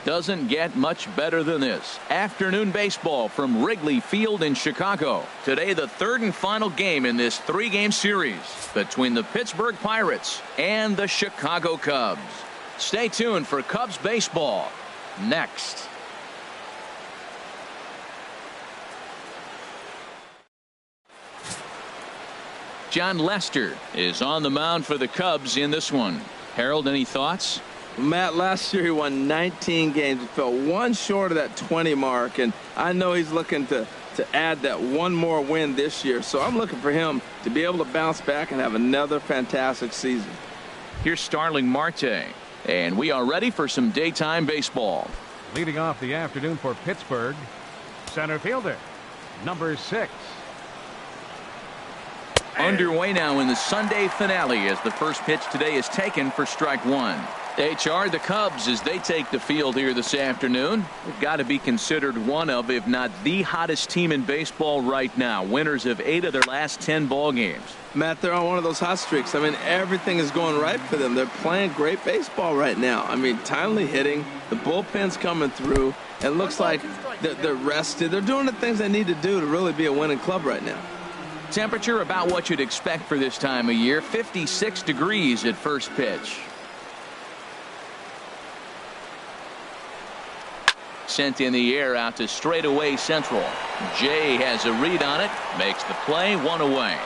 Doesn't get much better than this. Afternoon baseball from Wrigley Field in Chicago. Today, the third and final game in this 3-game series between the Pittsburgh Pirates and the Chicago Cubs. Stay tuned for Cubs baseball next. Jon Lester is on the mound for the Cubs in this one. Harold, any thoughts? Matt, last year he won 19 games. He fell one short of that 20 mark, and I know he's looking to add that one more win this year. So I'm looking for him to be able to bounce back and have another fantastic season. Here's Starling Marte, and we are ready for some daytime baseball. Leading off the afternoon for Pittsburgh, center fielder, number 6. Underway now in the Sunday finale as the first pitch today is taken for strike 1. HR, the Cubs, as they take the field here this afternoon, they've got to be considered one of, if not the hottest team in baseball right now. Winners of 8 of their last 10 ball games. Matt, they're on one of those hot streaks. I mean, everything is going right for them. They're playing great baseball right now. I mean, timely hitting, the bullpen's coming through. It looks like they're rested. They're doing the things they need to do to really be a winning club right now. Temperature about what you'd expect for this time of year. 56 degrees at first pitch. Sent in the air out to straightaway central. Jay has a read on it. Makes the play. 1 away.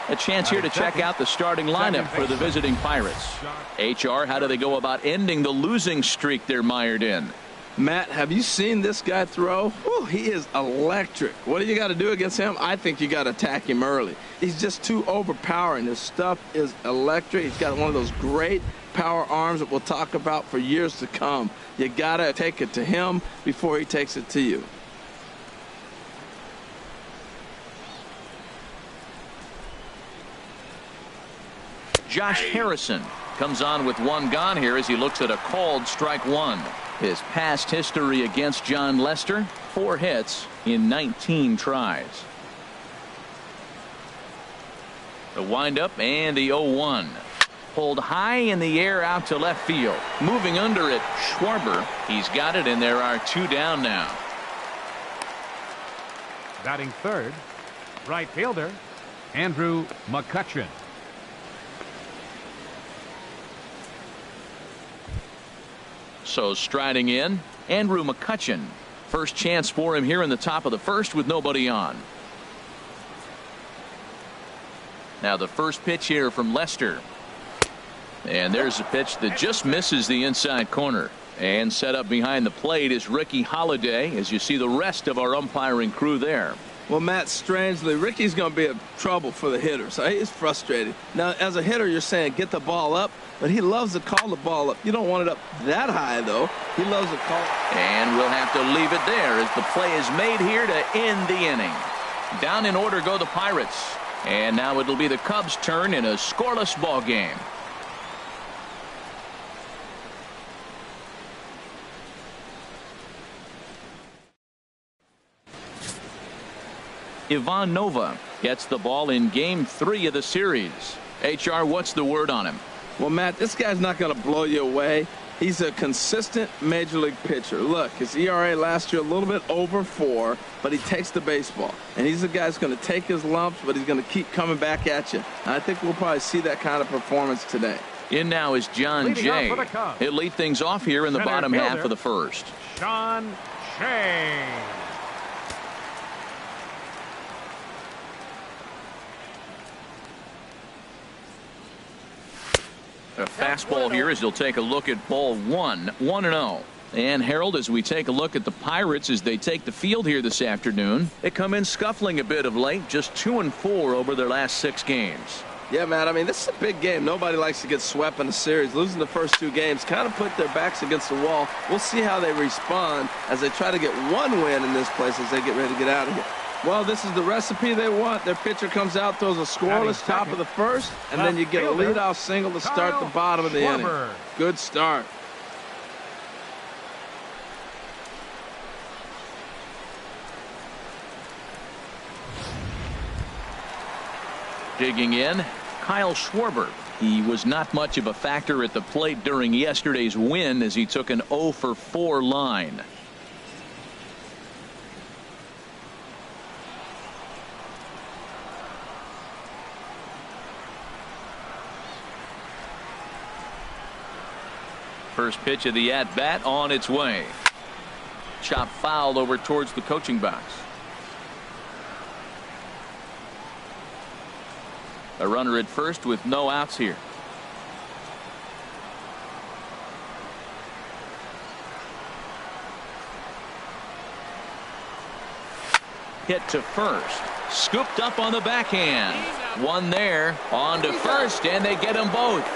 A chance here to check out the starting lineup for the visiting Pirates. HR, how do they go about ending the losing streak they're mired in? Matt, have you seen this guy throw? Whew, he is electric. What do you got to do against him? I think you got to attack him early. He's just too overpowering. His stuff is electric. He's got one of those great power arms that we'll talk about for years to come. You got to take it to him before he takes it to you. Josh Harrison comes on with 1 gone here as he looks at a called strike 1. His past history against Jon Lester, 4 hits in 19 tries. The windup and the 0-1. Pulled high in the air out to left field. Moving under it, Schwarber. He's got it, and there are 2 down now. Batting third, right fielder, Andrew McCutchen. So striding in, Andrew McCutchen. First chance for him here in the top of the first with nobody on. Now the first pitch here from Lester. And there's a pitch that just misses the inside corner. And set up behind the plate is Ricky Holiday, as you see the rest of our umpiring crew there. Well, Matt, strangely, Ricky's going to be a trouble for the hitter, so he's frustrated. Now, as a hitter, you're saying get the ball up, but he loves to call the ball up. You don't want it up that high, though. He loves to call it. And we'll have to leave it there as the play is made here to end the inning. Down in order go the Pirates. And now it'll be the Cubs' turn in a scoreless ball game. Ivan Nova gets the ball in Game 3 of the series. HR, what's the word on him? Well, Matt, this guy's not going to blow you away. He's a consistent major league pitcher. Look, his ERA last year a little bit over 4, but he takes the baseball. And he's a guy that's going to take his lumps, but he's going to keep coming back at you. And I think we'll probably see that kind of performance today. In now is John Jay. He'll lead things off here in the bottom half of the first. John Jay. A fastball here as he'll take a look at ball 1, 1-0. And Harold, as we take a look at the Pirates as they take the field here this afternoon, they come in scuffling a bit of late, just 2-4 over their last 6 games. Yeah, Matt, I mean, this is a big game. Nobody likes to get swept in a series. Losing the first 2 games kind of put their backs against the wall. We'll see how they respond as they try to get 1 win in this place as they get ready to get out of here. Well, this is the recipe they want. Their pitcher comes out, throws a scoreless top of the first, and then you get a leadoff single to start the bottom of the inning. Good start. Digging in, Kyle Schwarber. He was not much of a factor at the plate during yesterday's win as he took an 0 for 4 line. First pitch of the at-bat on its way. Chop foul over towards the coaching box. A runner at first with no outs here. Hit to first. Scooped up on the backhand. One there. On to first, and they get them both.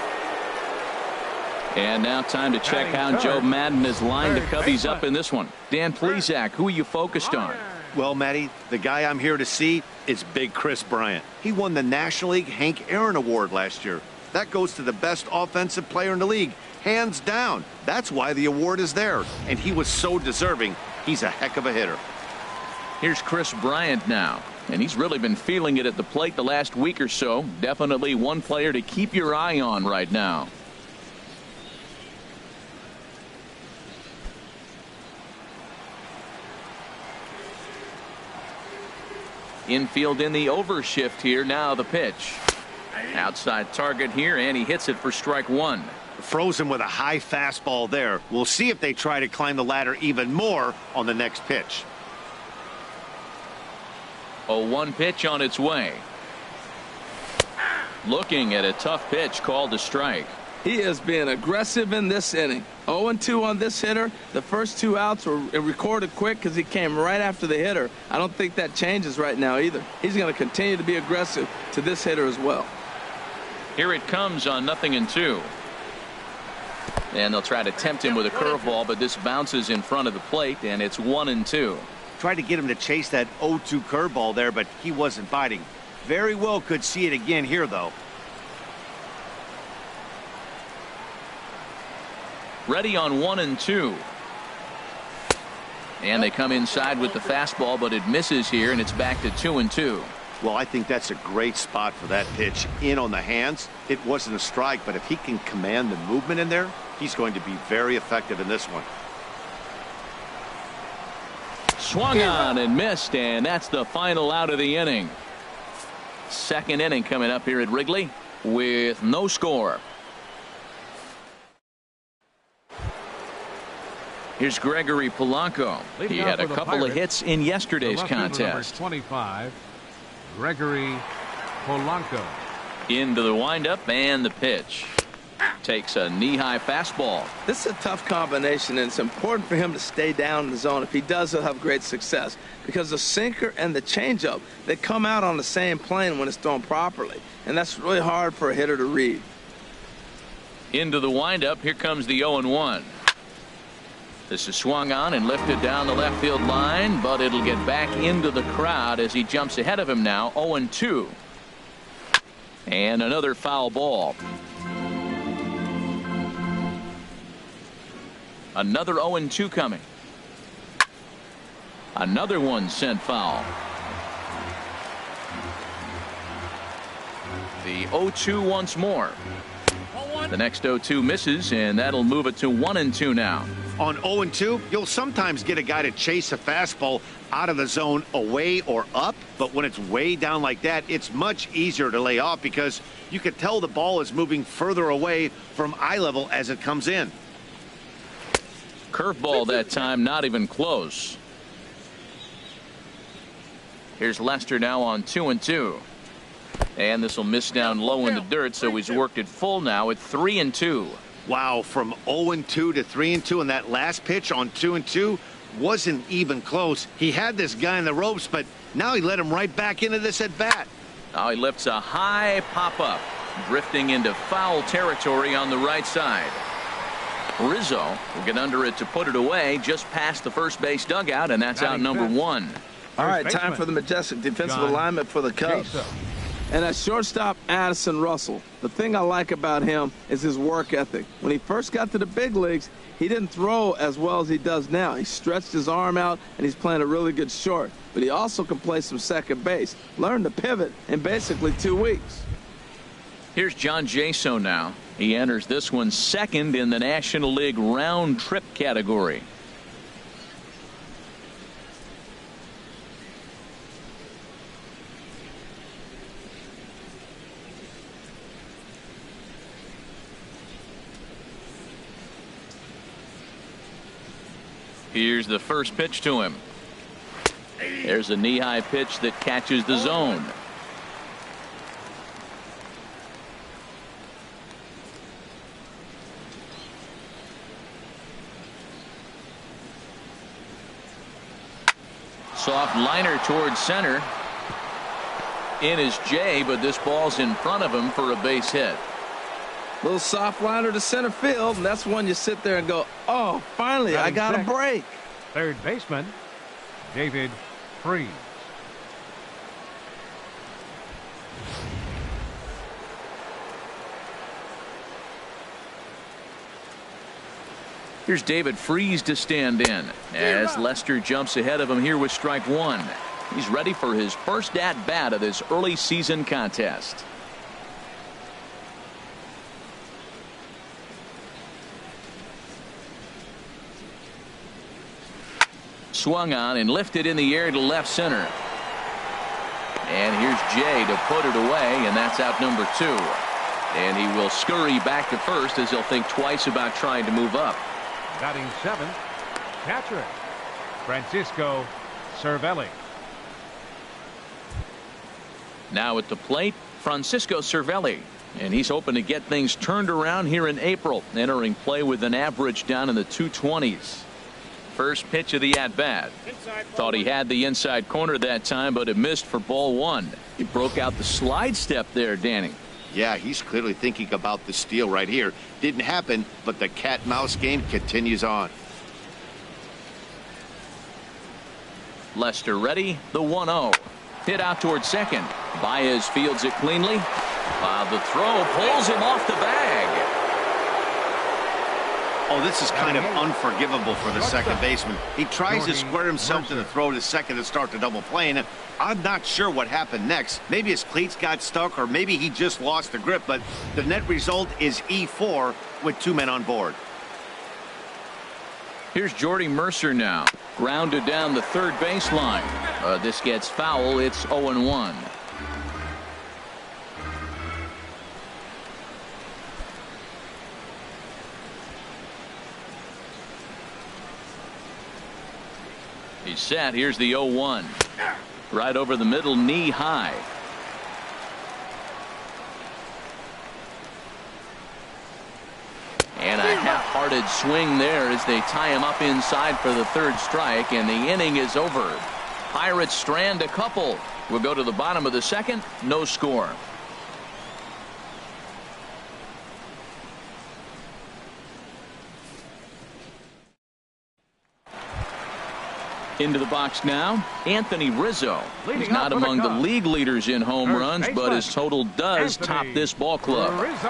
And now time to check how Joe Madden has lined the Cubbies up in this one. Dan Plesac, who are you focused on? Well, Matty, the guy I'm here to see is Big Chris Bryant. He won the National League Hank Aaron Award last year. That goes to the best offensive player in the league, hands down. That's why the award is there, and he was so deserving. He's a heck of a hitter. Here's Chris Bryant now, and he's really been feeling it at the plate the last week or so. Definitely one player to keep your eye on right now. Infield in the overshift here. Now the pitch. Outside target here, and he hits it for strike one. Frozen with a high fastball there. We'll see if they try to climb the ladder even more on the next pitch. 0-1 pitch on its way. Looking at a tough pitch called a strike. He is being aggressive in this inning. 0-2 on this hitter. The first 2 outs were recorded quick because he came right after the hitter. I don't think that changes right now either. He's going to continue to be aggressive to this hitter as well. Here it comes on 0-2. And they'll try to tempt him with a curveball, but this bounces in front of the plate, and it's 1-2. Tried to get him to chase that 0-2 curveball there, but he wasn't biting. Very well could see it again here, though. Ready on 1-2. And they come inside with the fastball, but it misses here, and it's back to 2-2. Well, I think that's a great spot for that pitch. In on the hands. It wasn't a strike, but if he can command the movement in there, he's going to be very effective in this one. Swung on and missed, and that's the final out of the inning. Second inning coming up here at Wrigley with no score. Here's Gregory Polanco. He had a couple of hits in yesterday's contest. 25, Gregory Polanco. Into the windup and the pitch. Takes a knee-high fastball. This is a tough combination, and it's important for him to stay down in the zone. If he does, he'll have great success, because the sinker and the changeup, they come out on the same plane when it's thrown properly, and that's really hard for a hitter to read. Into the windup. Here comes the 0-1. This is swung on and lifted down the left field line, but it'll get back into the crowd as he jumps ahead of him now. 0-2. And another foul ball. Another 0-2 coming. Another one sent foul. The 0-2 once more. The next 0-2 misses, and that'll move it to 1-2 now. On 0-2, you'll sometimes get a guy to chase a fastball out of the zone away or up, but when it's way down like that, it's much easier to lay off because you can tell the ball is moving further away from eye level as it comes in. Curveball that time, not even close. Here's Lester now on 2-2. And this will miss down low in the dirt, so he's worked it full now at 3-2. Wow, from 0-2 to 3-2, and that last pitch on 2-2 wasn't even close. He had this guy in the ropes, but now he let him right back into this at bat. Now he lifts a high pop-up, drifting into foul territory on the right side. Rizzo will get under it to put it away just past the first base dugout, and that's out number 1. All right, time for the majestic defensive alignment for the Cubs. And at shortstop, Addison Russell. The thing I like about him is his work ethic. When he first got to the big leagues, he didn't throw as well as he does now. He stretched his arm out, and he's playing a really good short. But he also can play some second base. Learned to pivot in basically 2 weeks. Here's John Jaso now. He enters this one second in the National League round trip category. Here's the first pitch to him. There's a knee-high pitch that catches the zone. Soft liner towards center. In is Jay, but this ball's in front of him for a base hit. Little soft liner to center field, and that's one you sit there and go, oh, finally, I got a break. Third baseman, David Freese. Here's David Freese to stand in as Lester jumps ahead of him here with strike one. He's ready for his first at-bat of this early season contest. Swung on and lifted in the air to left center. And here's Jay to put it away, and that's out number two. And he will scurry back to first as he'll think twice about trying to move up. Batting seventh, catcher Francisco Cervelli. Now at the plate, Francisco Cervelli. And he's hoping to get things turned around here in April, entering play with an average down in the 220s. First pitch of the at-bat. Thought he had the inside corner that time, but it missed for ball one. He broke out the slide step there, Danny. Yeah, he's clearly thinking about the steal right here. Didn't happen, but the cat-mouse game continues on. Lester ready. The 1-0. Hit out towards second. Baez fields it cleanly. The throw pulls him off the bag. Oh, this is kind of unforgivable for the second baseman. He tries to square himself to the throw to second to start the double play, and I'm not sure what happened next. Maybe his cleats got stuck, or maybe he just lost the grip, but the net result is E4 with two men on board. Here's Jordy Mercer now. Grounded down the third baseline. This gets foul. It's 0-1. He's set. Here's the 0-1. Right over the middle, knee high. And a half-hearted swing there as they tie him up inside for the third strike, and the inning is over. Pirates strand a couple. We'll go to the bottom of the second. No score. Into the box now, Anthony Rizzo. He's not among the league leaders in home runs, but his total does top this ball club. Rizzo.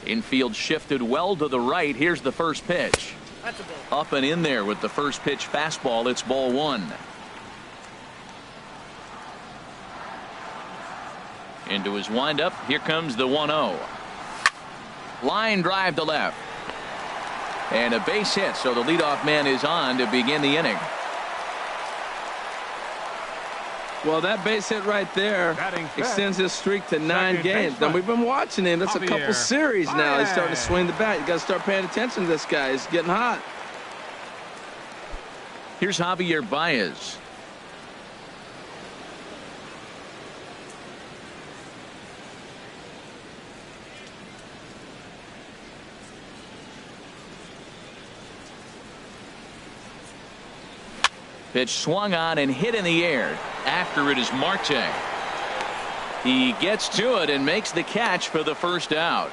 Infield shifted well to the right. Here's the first pitch. Up and in there with the first pitch fastball. It's ball one. Into his windup. Here comes the 1-0. Line drive to left. And a base hit, so the leadoff man is on to begin the inning. Well, that base hit right there extends his streak to 9 games. Now, we've been watching him. That's a couple series now. He's starting to swing the bat. You got to start paying attention to this guy. He's getting hot. Here's Javier Baez. Pitch swung on and hit in the air. After it is Marte. He gets to it and makes the catch for the first out.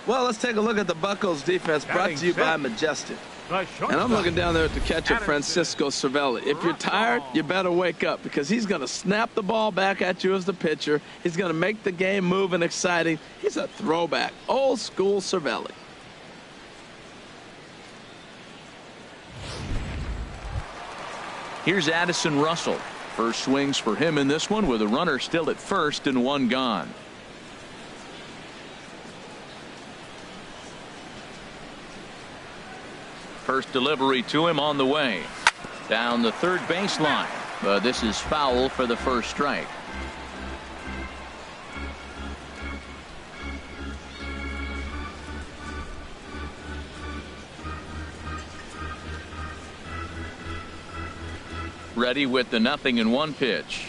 Well, let's take a look at the Buccos defense, brought to you by Majestic. And I'm looking down there at the catcher, Francisco Cervelli. If you're tired, you better wake up, because he's going to snap the ball back at you as the pitcher. He's going to make the game move and exciting. He's a throwback, old school Cervelli. Here's Addison Russell. First swings for him in this one, with a runner still at first and one gone. First delivery to him on the way. Down the third baseline. But this is foul for the first strike. Ready with the 0-1 pitch.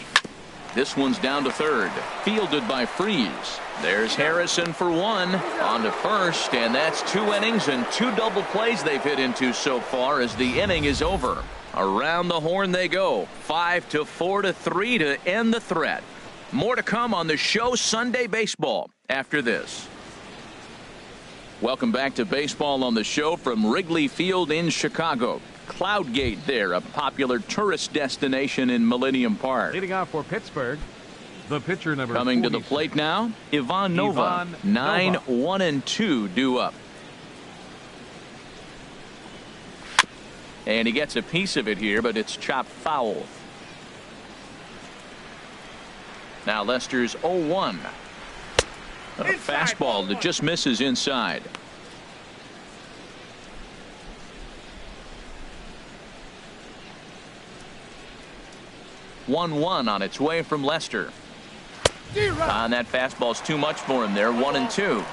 This one's down to third. Fielded by Freeze. There's Harrison for one. On to first, and that's 2 innings and 2 double plays they've hit into so far as the inning is over. Around the horn they go. 5-4-3 to end the threat. More to come on the show Sunday Baseball after this. Welcome back to Baseball on the Show from Wrigley Field in Chicago. Cloud Gate there, a popular tourist destination in Millennium Park. Leading off for Pittsburgh, the pitcher number coming 46. to the plate now, Ivan Nova. 9-1-2 due up. And he gets a piece of it here, but it's chopped foul. Now Lester's 0-1. A fastball that just misses inside. One on its way from Lester. And that fastball's too much for him there. 1-2.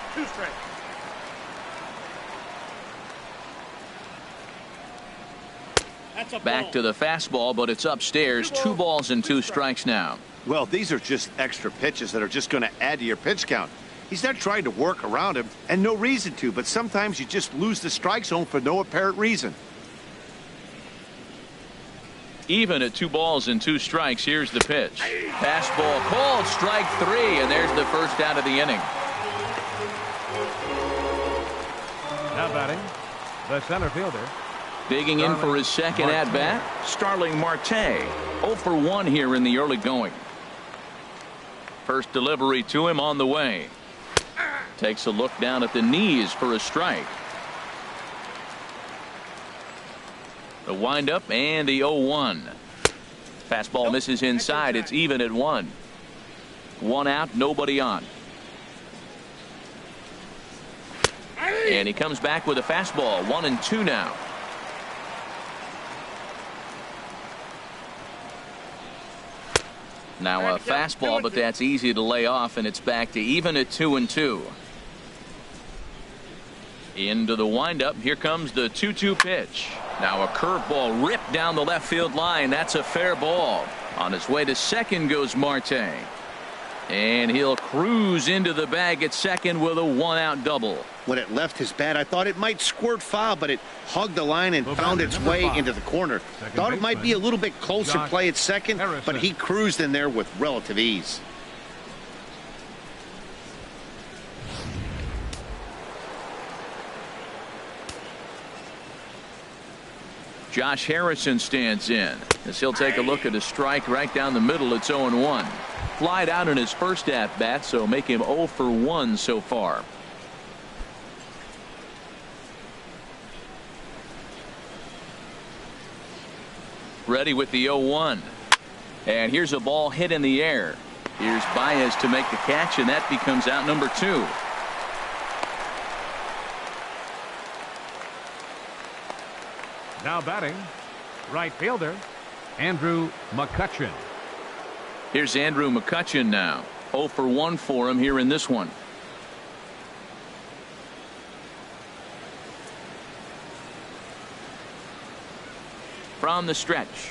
Back to the fastball, but it's upstairs. 2 balls and 2 strikes now. Well, these are just extra pitches that are just going to add to your pitch count. He's not trying to work around him, and no reason to, but sometimes you just lose the strike zone for no apparent reason. Even at 2 balls and 2 strikes. Here's the pitch. Fastball called, strike 3, and there's the first out of the inning. Now batting, the center fielder. Digging in for his second at-bat, Starling Marte. 0 for 1 here in the early going. First delivery to him on the way. Takes a look down at the knees for a strike. The windup and the 0-1. Fastball misses inside. It's even at 1. 1 out, nobody on. And he comes back with a fastball. 1-2 now. Now a fastball, but that's easy to lay off, and it's back to even at 2-2. Into the windup. Here comes the 2-2 pitch. Now a curveball ripped down the left field line. That's a fair ball. On his way to second goes Marte. And he'll cruise into the bag at second with a 1-out double. When it left his bat, I thought it might squirt foul, but it hugged the line and found its way into the corner. Thought it might be a little bit closer play at second, but he cruised in there with relative ease. Josh Harrison stands in as he'll take a look at a strike right down the middle. It's 0-1. Flied out in his first at bat, so make him 0 for 1 so far. Ready with the 0-1. And here's a ball hit in the air. Here's Baez to make the catch, and that becomes out number 2. Now batting, right fielder, Andrew McCutchen. Here's Andrew McCutchen now. 0 for 1 for him here in this one. From the stretch.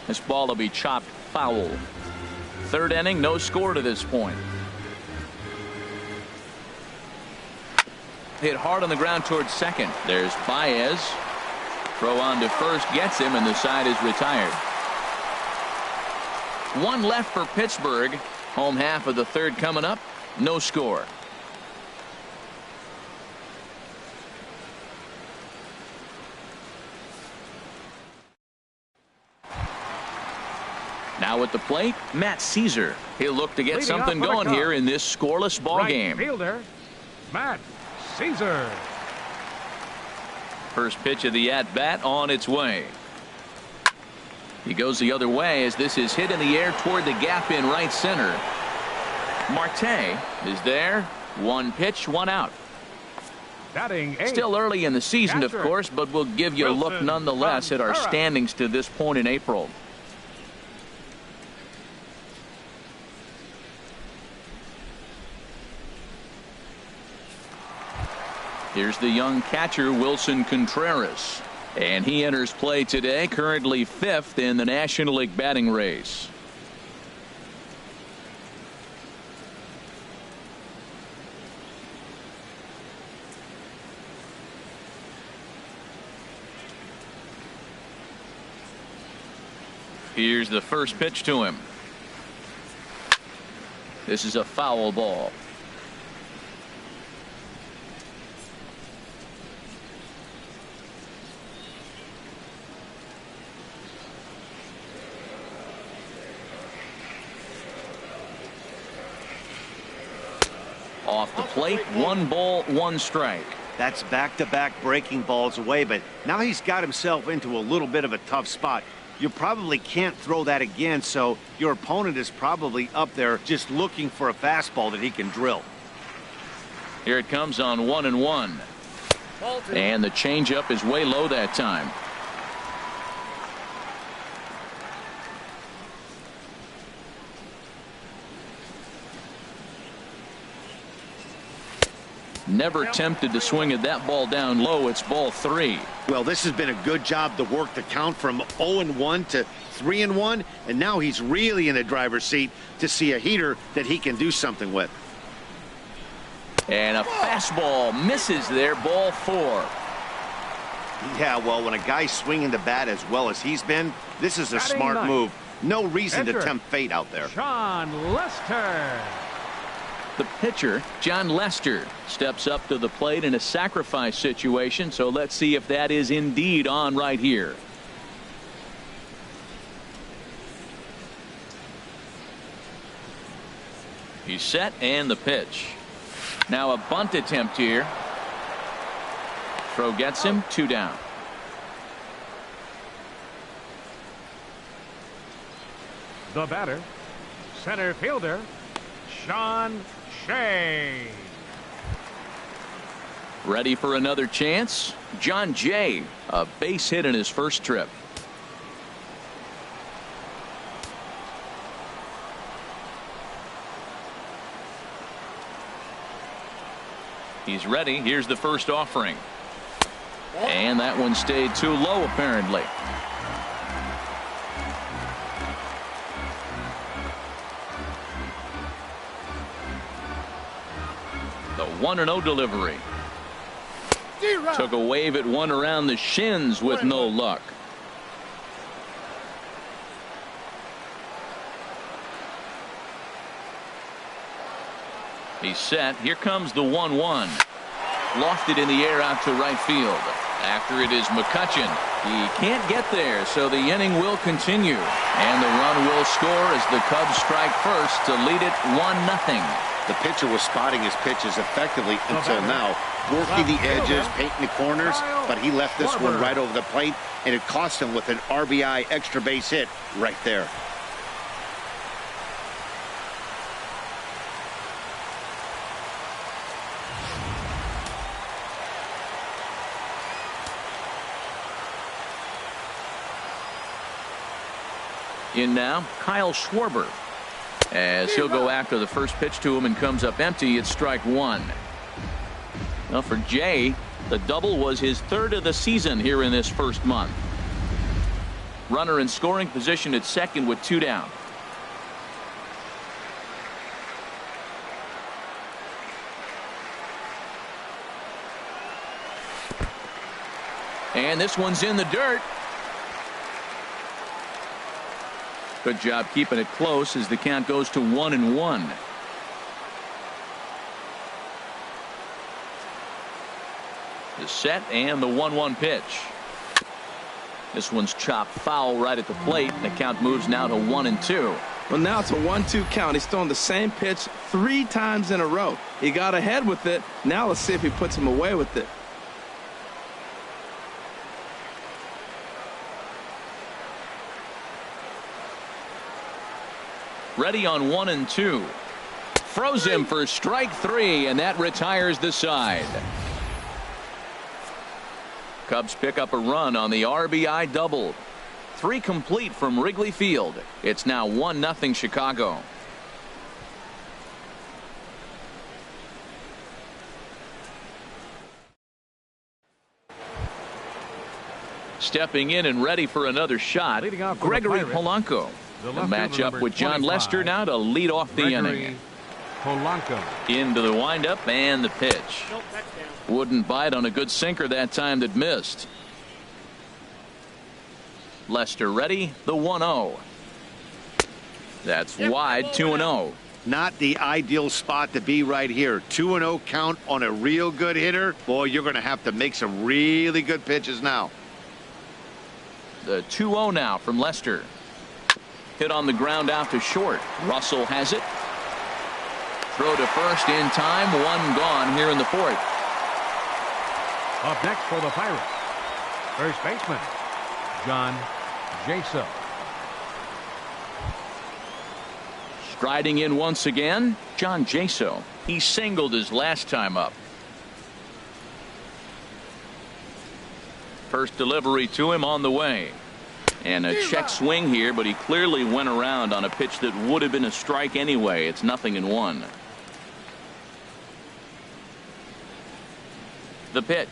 This ball will be chopped foul. Third inning, no score to this point. Hit hard on the ground towards second. There's Baez. Throw on to first gets him, and the side is retired. 1 left for Pittsburgh. Home half of the third coming up. No score. Now at the plate, Matt Caesar. He'll look to get something going here in this scoreless ball game. Fielder, Matt Caesar. First pitch of the at-bat on its way. He goes the other way as this is hit in the air toward the gap in right center. Marte is there. One pitch, one out. Still early in the season, of course, but we'll give you a look nonetheless at our standings to this point in April. Here's the young catcher, Wilson Contreras. And he enters play today, currently 5th in the National League batting race. Here's the first pitch to him. This is a foul ball. Off the plate, 1 ball, 1 strike. That's back-to-back breaking balls away, but now he's got himself into a little bit of a tough spot. You probably can't throw that again, so your opponent is probably up there just looking for a fastball that he can drill. Here it comes on 1-1. And the changeup is way low that time. Never tempted to swing at that ball down low. It's ball 3. Well, this has been a good job to work the count from 0-1 to 3-1, and now he's really in the driver's seat to see a heater that he can do something with. And a fastball misses there, ball 4. Yeah, well, when a guy's swinging the bat as well as he's been, this is a smart move. No reason to tempt fate out there. John Lester. The pitcher, John Lester, steps up to the plate in a sacrifice situation, so let's see if that is indeed on right here. He's set, and the pitch. Now a bunt attempt here. Throw gets him, 2 down. The batter, center fielder, Sean Shea. Ready for another chance? John Jay, a base hit in his first trip. He's ready. Here's the first offering. And that one stayed too low, apparently. The 1-0 delivery. Took a wave at one around the shins with no luck. He's set. Here comes the 1-1. Lofted in the air out to right field. After it is McCutchen. He can't get there, so the inning will continue. And the run will score as the Cubs strike first to lead it 1-0. The pitcher was spotting his pitches effectively until now, working the edges, painting the corners, but he left this one right over the plate, and it cost him with an RBI extra base hit right there. In now, Kyle Schwarber. As he'll go after the first pitch to him and comes up empty, it's strike 1. Well, for Jay, the double was his 3rd of the season here in this first month. Runner in scoring position at second with 2 down. And this one's in the dirt. Good job keeping it close as the count goes to 1-1. The set and the 1-1 pitch. This one's chopped foul right at the plate. The count moves now to 1-2. Well, now it's a 1-2 count. He's throwing the same pitch 3 times in a row. He got ahead with it. Now let's see if he puts him away with it. Ready on 1-2. Throws him for strike 3, and that retires the side. Cubs pick up a run on the RBI double. 3 complete from Wrigley Field. It's now 1-0 Chicago. Stepping in and ready for another shot, Gregory Polanco. The matchup with John Lester now to lead off the inning. Polanco. Into the windup and the pitch. Wouldn't bite on a good sinker that time that missed. Lester ready, the 1-0. That's wide, 2-0. Not the ideal spot to be right here. 2-0 count on a real good hitter. Boy, you're going to have to make some really good pitches now. The 2-0 now from Lester. Hit on the ground out to short. Russell has it. Throw to first in time. 1 gone here in the 4th. Up next for the Pirates, first baseman John Jaso. Striding in once again, John Jaso. He singled his last time up. First delivery to him on the way. And a check swing here, but he clearly went around on a pitch that would have been a strike anyway. It's 0-1. The pitch.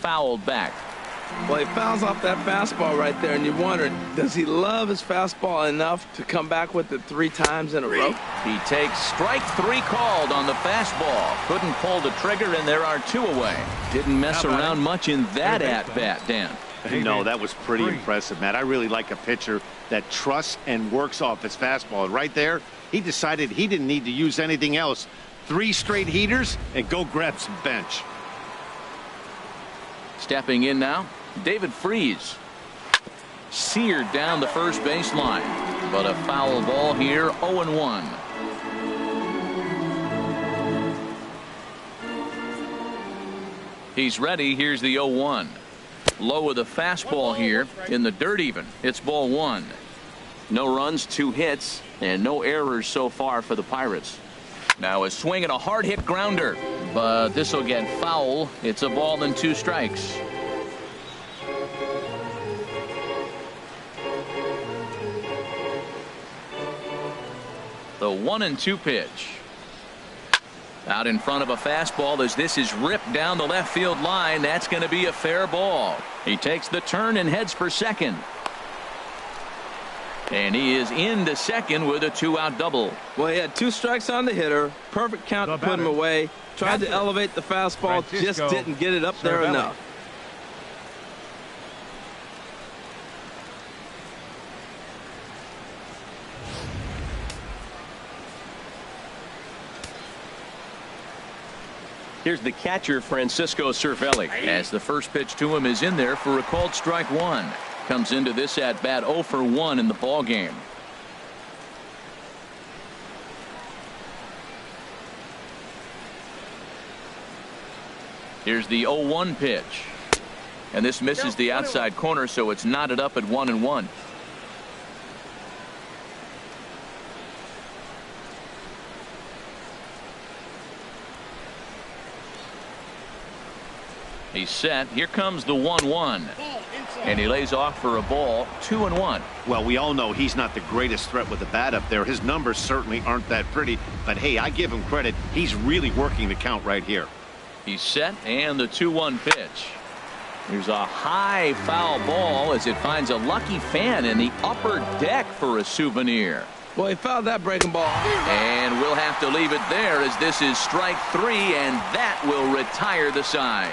Fouled back. Well, he fouls off that fastball right there, and you wonder, does he love his fastball enough to come back with it 3 times in a row? He takes strike 3 called on the fastball. Couldn't pull the trigger, and there are 2 away. Didn't mess around much in that at-bat, Dan. No, that was pretty impressive, Matt. I really like a pitcher that trusts and works off his fastball. Right there, he decided he didn't need to use anything else. 3 straight heaters and go grab some bench. Stepping in now, David Freese. Seared down the first baseline, but a foul ball here, 0-1. He's ready. Here's the 0-1. Low with a fastball here in the dirt even. It's ball 1. No runs, 2 hits, and no errors so far for the Pirates. Now a swing and a hard hit grounder, but this will get foul. It's a ball and 2 strikes. The 1-2 pitch. Out in front of a fastball as this is ripped down the left field line. That's going to be a fair ball. He takes the turn and heads for second. And he is into second with a 2-out double. Well, he had 2 strikes on the hitter. Perfect count to put him away. Tried to elevate the fastball, just didn't get it up there enough. Here's the catcher, Francisco Cervelli, as the first pitch to him is in there for a called strike 1. Comes into this at bat 0 for 1 in the ball game. Here's the 0-1 pitch, and this misses the outside corner, so it's knotted up at 1-1. He's set. Here comes the 1-1. And he lays off for a ball, 2-1. Well, we all know he's not the greatest threat with the bat up there. His numbers certainly aren't that pretty. But, hey, I give him credit. He's really working the count right here. He's set, and the 2-1 pitch. There's a high foul ball as it finds a lucky fan in the upper deck for a souvenir. Well, he fouled that breaking ball. And we'll have to leave it there as this is strike 3, and that will retire the side.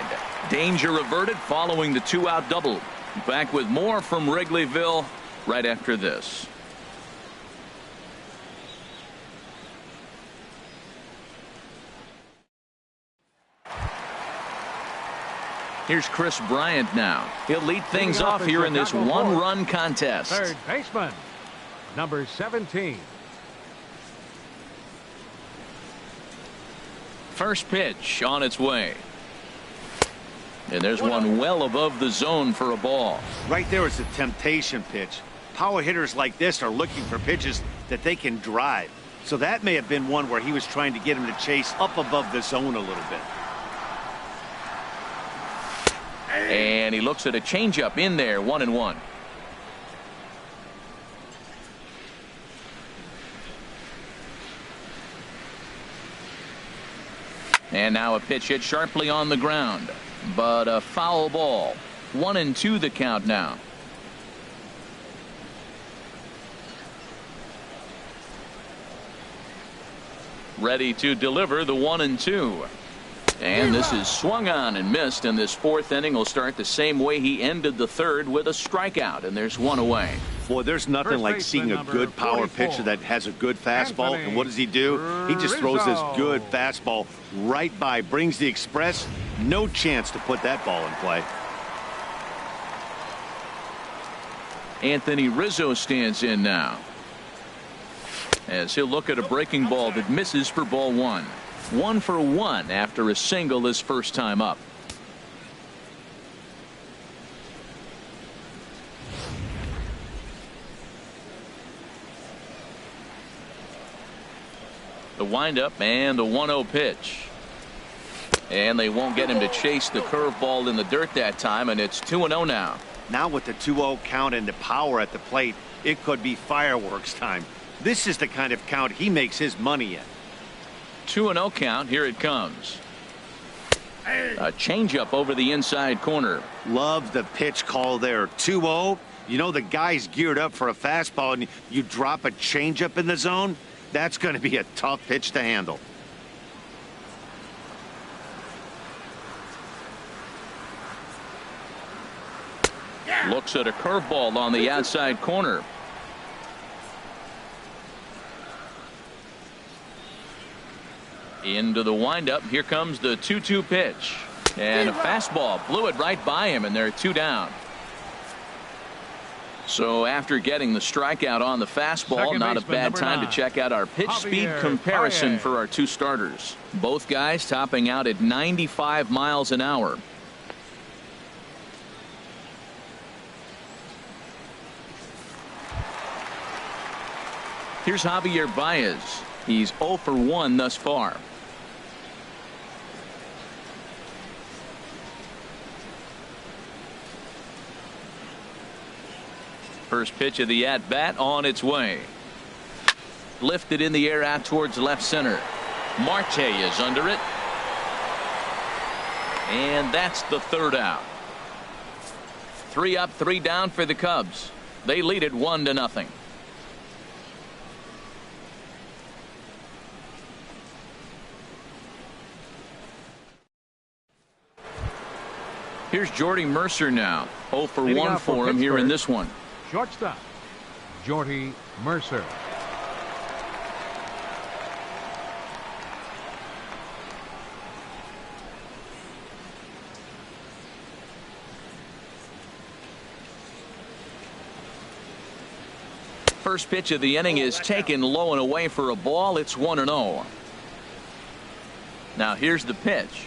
Danger averted following the 2-out double. Back with more from Wrigleyville right after this. Here's Chris Bryant now. He'll lead things off here in this one-run contest. Third baseman, number 17. First pitch on its way. And there's one well above the zone for a ball. Right there is a temptation pitch. Power hitters like this are looking for pitches that they can drive. So that may have been one where he was trying to get him to chase up above the zone a little bit. And he looks at a changeup in there, 1-1. And now a pitch hit sharply on the ground, but a foul ball. 1-2 the count now. Ready to deliver the 1-2. And this is swung on and missed, and this fourth inning will start the same way he ended the third, with a strikeout, and there's one away. Boy, there's nothing like seeing a good power pitcher that has a good fastball. And what does he do? He just throws this good fastball right by, brings the express. No chance to put that ball in play. Anthony Rizzo stands in now, as he'll look at a breaking ball that misses for ball one. 1 for 1 after a single his first time up. The windup and the 1-0 pitch. And they won't get him to chase the curveball in the dirt that time, and it's 2-0 now. Now with the 2-0 count and the power at the plate, it could be fireworks time. This is the kind of count he makes his money in. 2-0 count. Here it comes. A changeup over the inside corner. Love the pitch call there. 2-0. You know the guy's geared up for a fastball, and you drop a changeup in the zone. That's going to be a tough pitch to handle. Looks at a curveball on the outside corner. Into the windup. Here comes the 2-2 pitch. And a fastball blew it right by him, and they're 2 down. So after getting the strikeout on the fastball, not a bad time to check out our pitch speed comparison for our two starters. Both guys topping out at 95 miles an hour. Here's Javier Baez. He's 0 for 1 thus far. First pitch of the at-bat on its way. Lifted in the air out towards left center. Marte is under it. And that's the third out. 3 up, 3 down for the Cubs. They lead it 1-0. Here's Jordy Mercer now. 0 for 1 for him here in this one. Shortstop, Jordy Mercer. First pitch of the inning is taken low and away for a ball. It's 1-0. Now here's the pitch.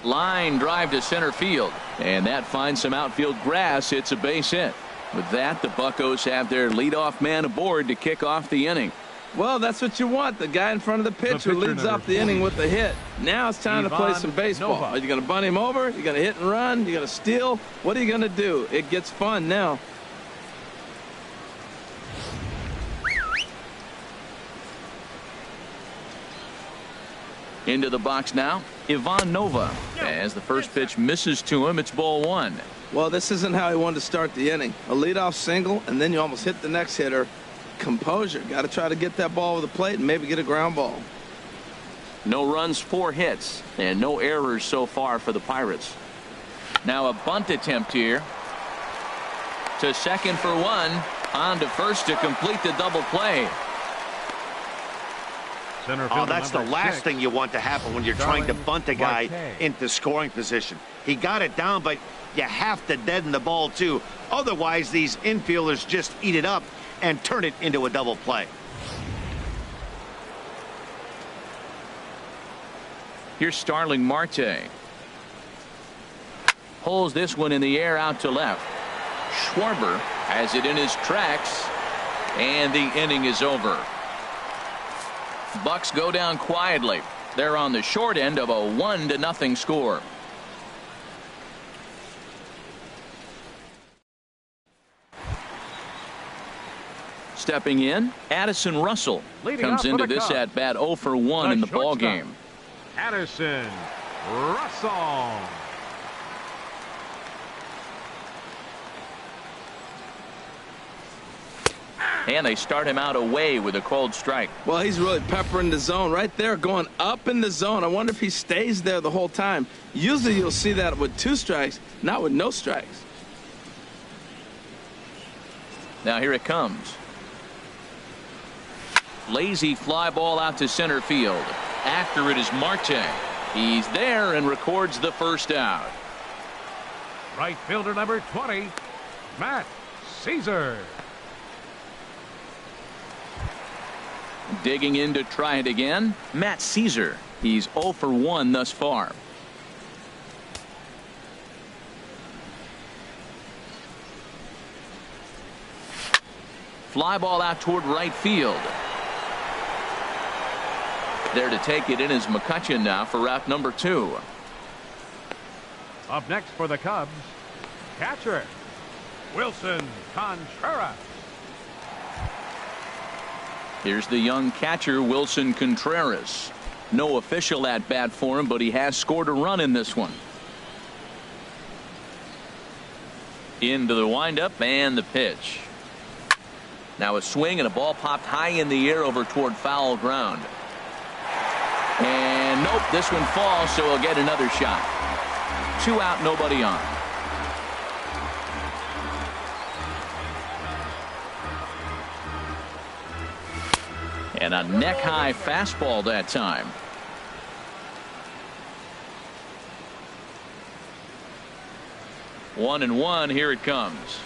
Line drive to center field, and that finds some outfield grass. It's a base hit. With that, the Buccos have their leadoff man aboard to kick off the inning. Well, that's what you want. The guy in front of the pitcher leads off the inning with the hit. Now it's time to play some baseball. Are you going to bunt him over? You're going to hit and run? You're going to steal? What are you going to do? It gets fun now. Into the box now, Ivan Nova. As the first pitch misses to him, it's ball 1. Well, this isn't how he wanted to start the inning. A leadoff single, and then you almost hit the next hitter. Composure. Got to try to get that ball over the plate and maybe get a ground ball. No runs, 4 hits, and no errors so far for the Pirates. Now a bunt attempt here. To second for 1. On to first to complete the double play. Center Oh, fielder that's the number last 6. thing you want to happen when you're trying to bunt a guy into scoring position. He got it down, but you have to deaden the ball too. Otherwise, these infielders just eat it up and turn it into a double play. Here's Starling Marte. Pulls this one in the air out to left. Schwarber has it in his tracks, and the inning is over. Bucks go down quietly. They're on the short end of a 1-0 score. Stepping in, Addison Russell comes into this at bat 0 for 1 in the ball game. Addison Russell. And they start him out away with a cold strike. Well, he's really peppering the zone right there, going up in the zone. I wonder if he stays there the whole time. Usually you'll see that with 2 strikes, not with no strikes. Now here it comes. Lazy fly ball out to center field. After it is Marte. He's there and records the first out. Right fielder number 20, Matt Caesar. Digging in to try it again, Matt Caesar. He's 0 for 1 thus far. Fly ball out toward right field. There to take it in is McCutchen now for out number 2. Up next for the Cubs, catcher Wilson Contreras. Here's the young catcher Wilson Contreras. No official at bat for him, but he has scored a run in this one. Into the windup and the pitch. Now a swing and a ball popped high in the air over toward foul ground. And nope, this one falls, so he'll get another shot. 2 out, nobody on. And a neck-high fastball that time. One and one, here it comes.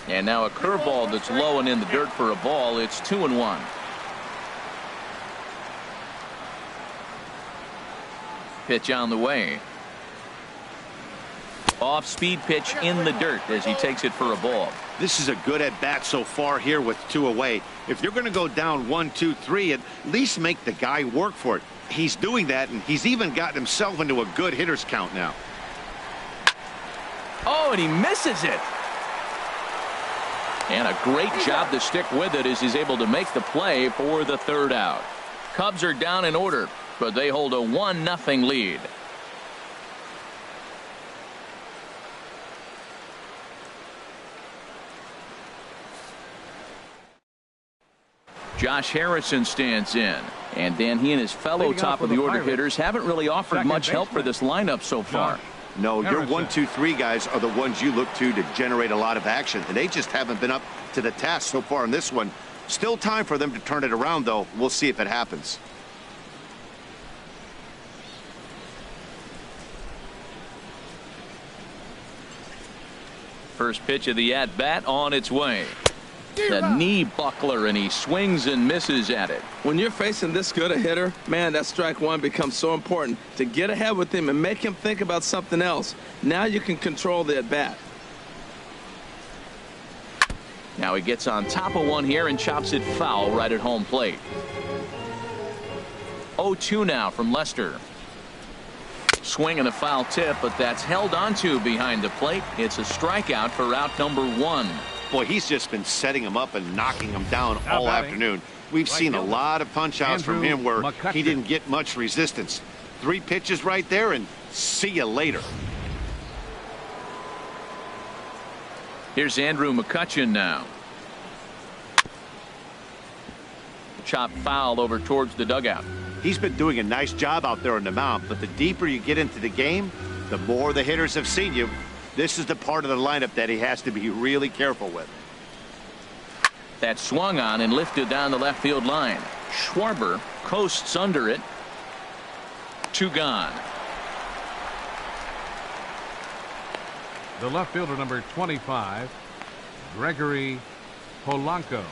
And now a curveball that's low and in the dirt for a ball. It's 2-1. Pitch on the way. Off speed pitch in the dirt as he takes it for a ball. This is a good at bat so far here with 2 away. If you're going to go down 1, 2, 3, at least make the guy work for it. He's doing that, and he's even gotten himself into a good hitter's count now. Oh, and he misses it. And a great job to stick with it as he's able to make the play for the 3rd out. Cubs are down in order, but they hold a 1-0 lead. Josh Harrison stands in, and then he and his fellow top of the order hitters haven't really offered much help for this lineup so far. No, your 1, 2, 3 guys are the ones you look to generate a lot of action, and they just haven't been up to the task so far in this one. Still time for them to turn it around, though. We'll see if it happens. First pitch of the at-bat on its way. The knee buckler, and he swings and misses at it. When you're facing this good a hitter, man, that strike one becomes so important to get ahead with him and make him think about something else. Now you can control the at-bat. Now he gets on top of one here and chops it foul right at home plate. 0-2 now from Lester. Swing and a foul tip, but that's held onto behind the plate. It's a strikeout for out number 1. Boy, he's just been setting him up and knocking him down all afternoon. We've seen a lot of punch-outs from him where he didn't get much resistance. 3 pitches right there, and see you later. Here's Andrew McCutchen now. Chop foul over towards the dugout. He's been doing a nice job out there on the mound, but the deeper you get into the game, the more the hitters have seen you. This is the part of the lineup that he has to be really careful with. That swung on and lifted down the left field line. Schwarber coasts under it. 2 gone. The left fielder, number 25, Gregory Polanco.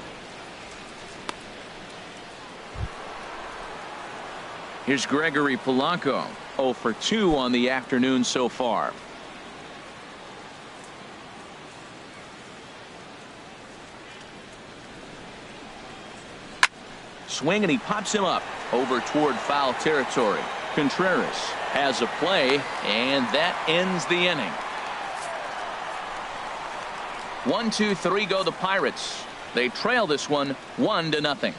Here's Gregory Polanco, 0 for 2 on the afternoon so far. Swing, and he pops him up over toward foul territory. Contreras has a play, and that ends the inning. 1, 2, 3 go the Pirates. They trail this one 1-0.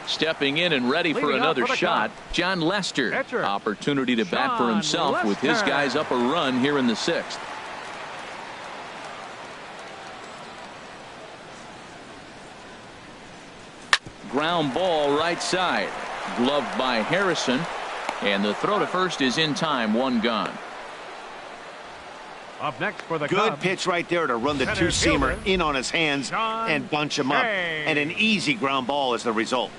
Stepping in and ready for another shot, John Lester. Catcher. Opportunity to bat for himself with his guys up a run here in the 6th. Ground ball right side. Gloved by Harrison. And the throw to first is in time. 1 gone. Up next for the Good Cubs, pitch right there to run the center two-seamer fielder, in on his hands John and bunch him up. Jay. And an easy ground ball is the result.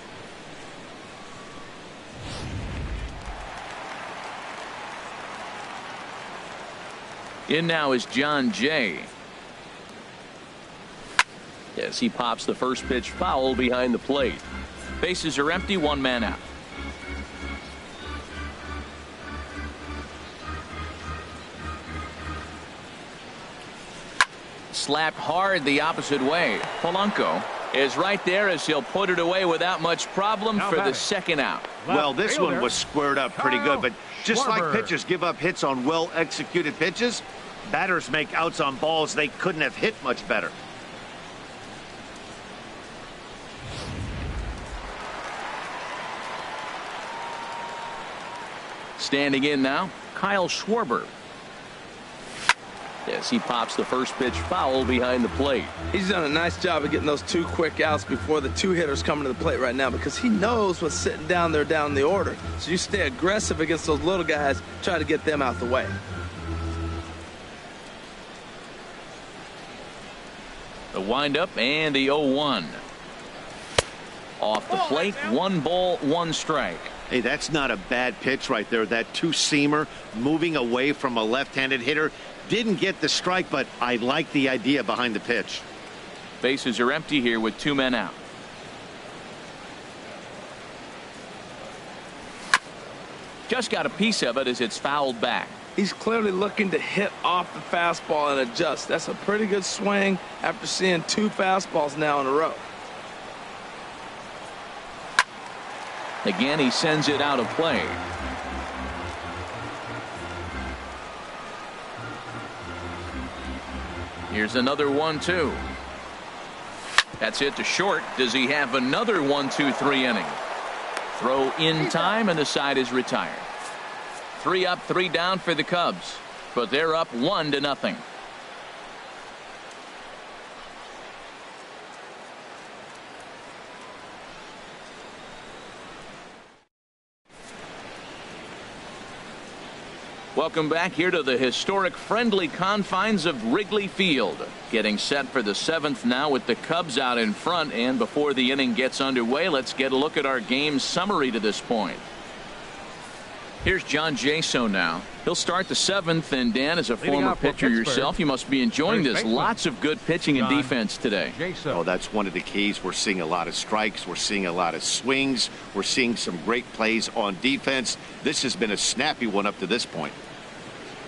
In now is John Jay. Yes, he pops the first pitch foul behind the plate. Bases are empty, 1 man out. Slapped hard the opposite way. Polanco is right there as he'll put it away without much problem for the 2nd out. Well, this fielder, one was squared up pretty good, but just like Schwarber. pitchers give up hits on well-executed pitches, batters make outs on balls they couldn't have hit much better. Standing in now, Kyle Schwarber. Yes, he pops the first pitch foul behind the plate. He's done a nice job of getting those 2 quick outs before the 2 hitters coming to the plate right now, because he knows what's sitting down there down the order. So you stay aggressive against those little guys, try to get them out the way. The windup and the 0-1. Off the plate, 1 ball, 1 strike. Hey, that's not a bad pitch right there. That two-seamer moving away from a left-handed hitter. Didn't get the strike, but I like the idea behind the pitch. Bases are empty here with 2 men out. Just got a piece of it as it's fouled back. He's clearly looking to hit off the fastball and adjust. That's a pretty good swing after seeing 2 fastballs now in a row. Again, he sends it out of play. Here's another 1-2. That's it to short. Does he have another 1-2-3 inning? Throw in time, and the side is retired. 3 up, 3 down for the Cubs, but they're up 1-0. Welcome back here to the historic friendly confines of Wrigley Field. Getting set for the 7th now with the Cubs out in front, and before the inning gets underway, let's get a look at our game summary to this point. Here's John Jaso now. He'll start the 7th, and Dan, as a former pitcher yourself, you must be enjoying this. Lots of good pitching and defense today. Oh, that's one of the keys. We're seeing a lot of strikes. We're seeing a lot of swings. We're seeing some great plays on defense. This has been a snappy one up to this point.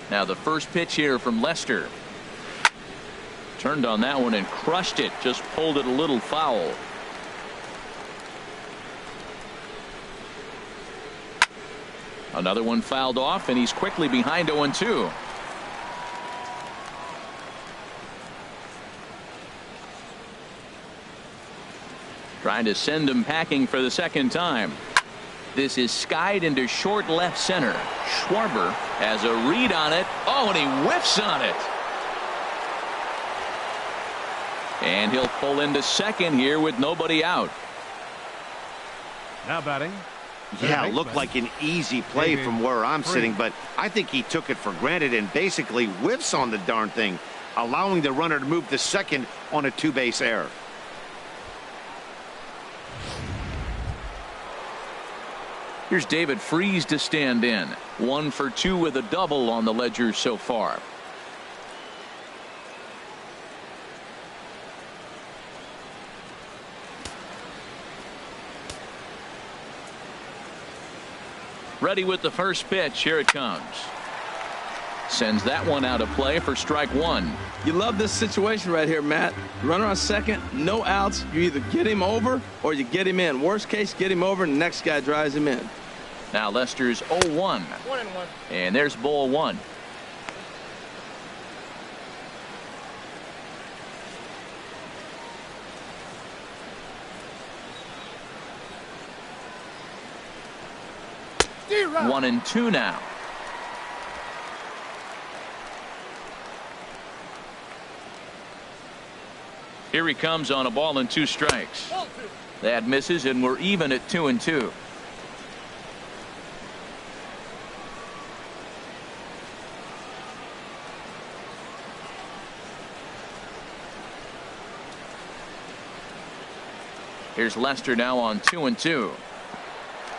Now the first pitch here from Lester. Turned on that one and crushed it. Just pulled it a little foul. Another one fouled off, and he's quickly behind 0-2. Trying to send him packing for the 2nd time. This is skied into short left center. Schwarber has a read on it. Oh, and he whiffs on it. And he'll pull into 2nd here with nobody out. Now batting, Yeah, looked like an easy play from where I'm sitting, but I think he took it for granted and basically whiffs on the darn thing, allowing the runner to move to second on a two-base error. Here's David Freese to stand in. 1 for 2 with a double on the ledger so far. Ready with the first pitch. Here it comes. Sends that one out of play for strike one. You love this situation right here, Matt. Runner on second, no outs. You either get him over or you get him in. Worst case, get him over and the next guy drives him in. Now Lester's 0-1. 1-1. And there's ball one. D-Rock. 1-2 now. Here he comes on a ball and 2 strikes. That misses, and we're even at 2-2. Here's Lester now on 2-2.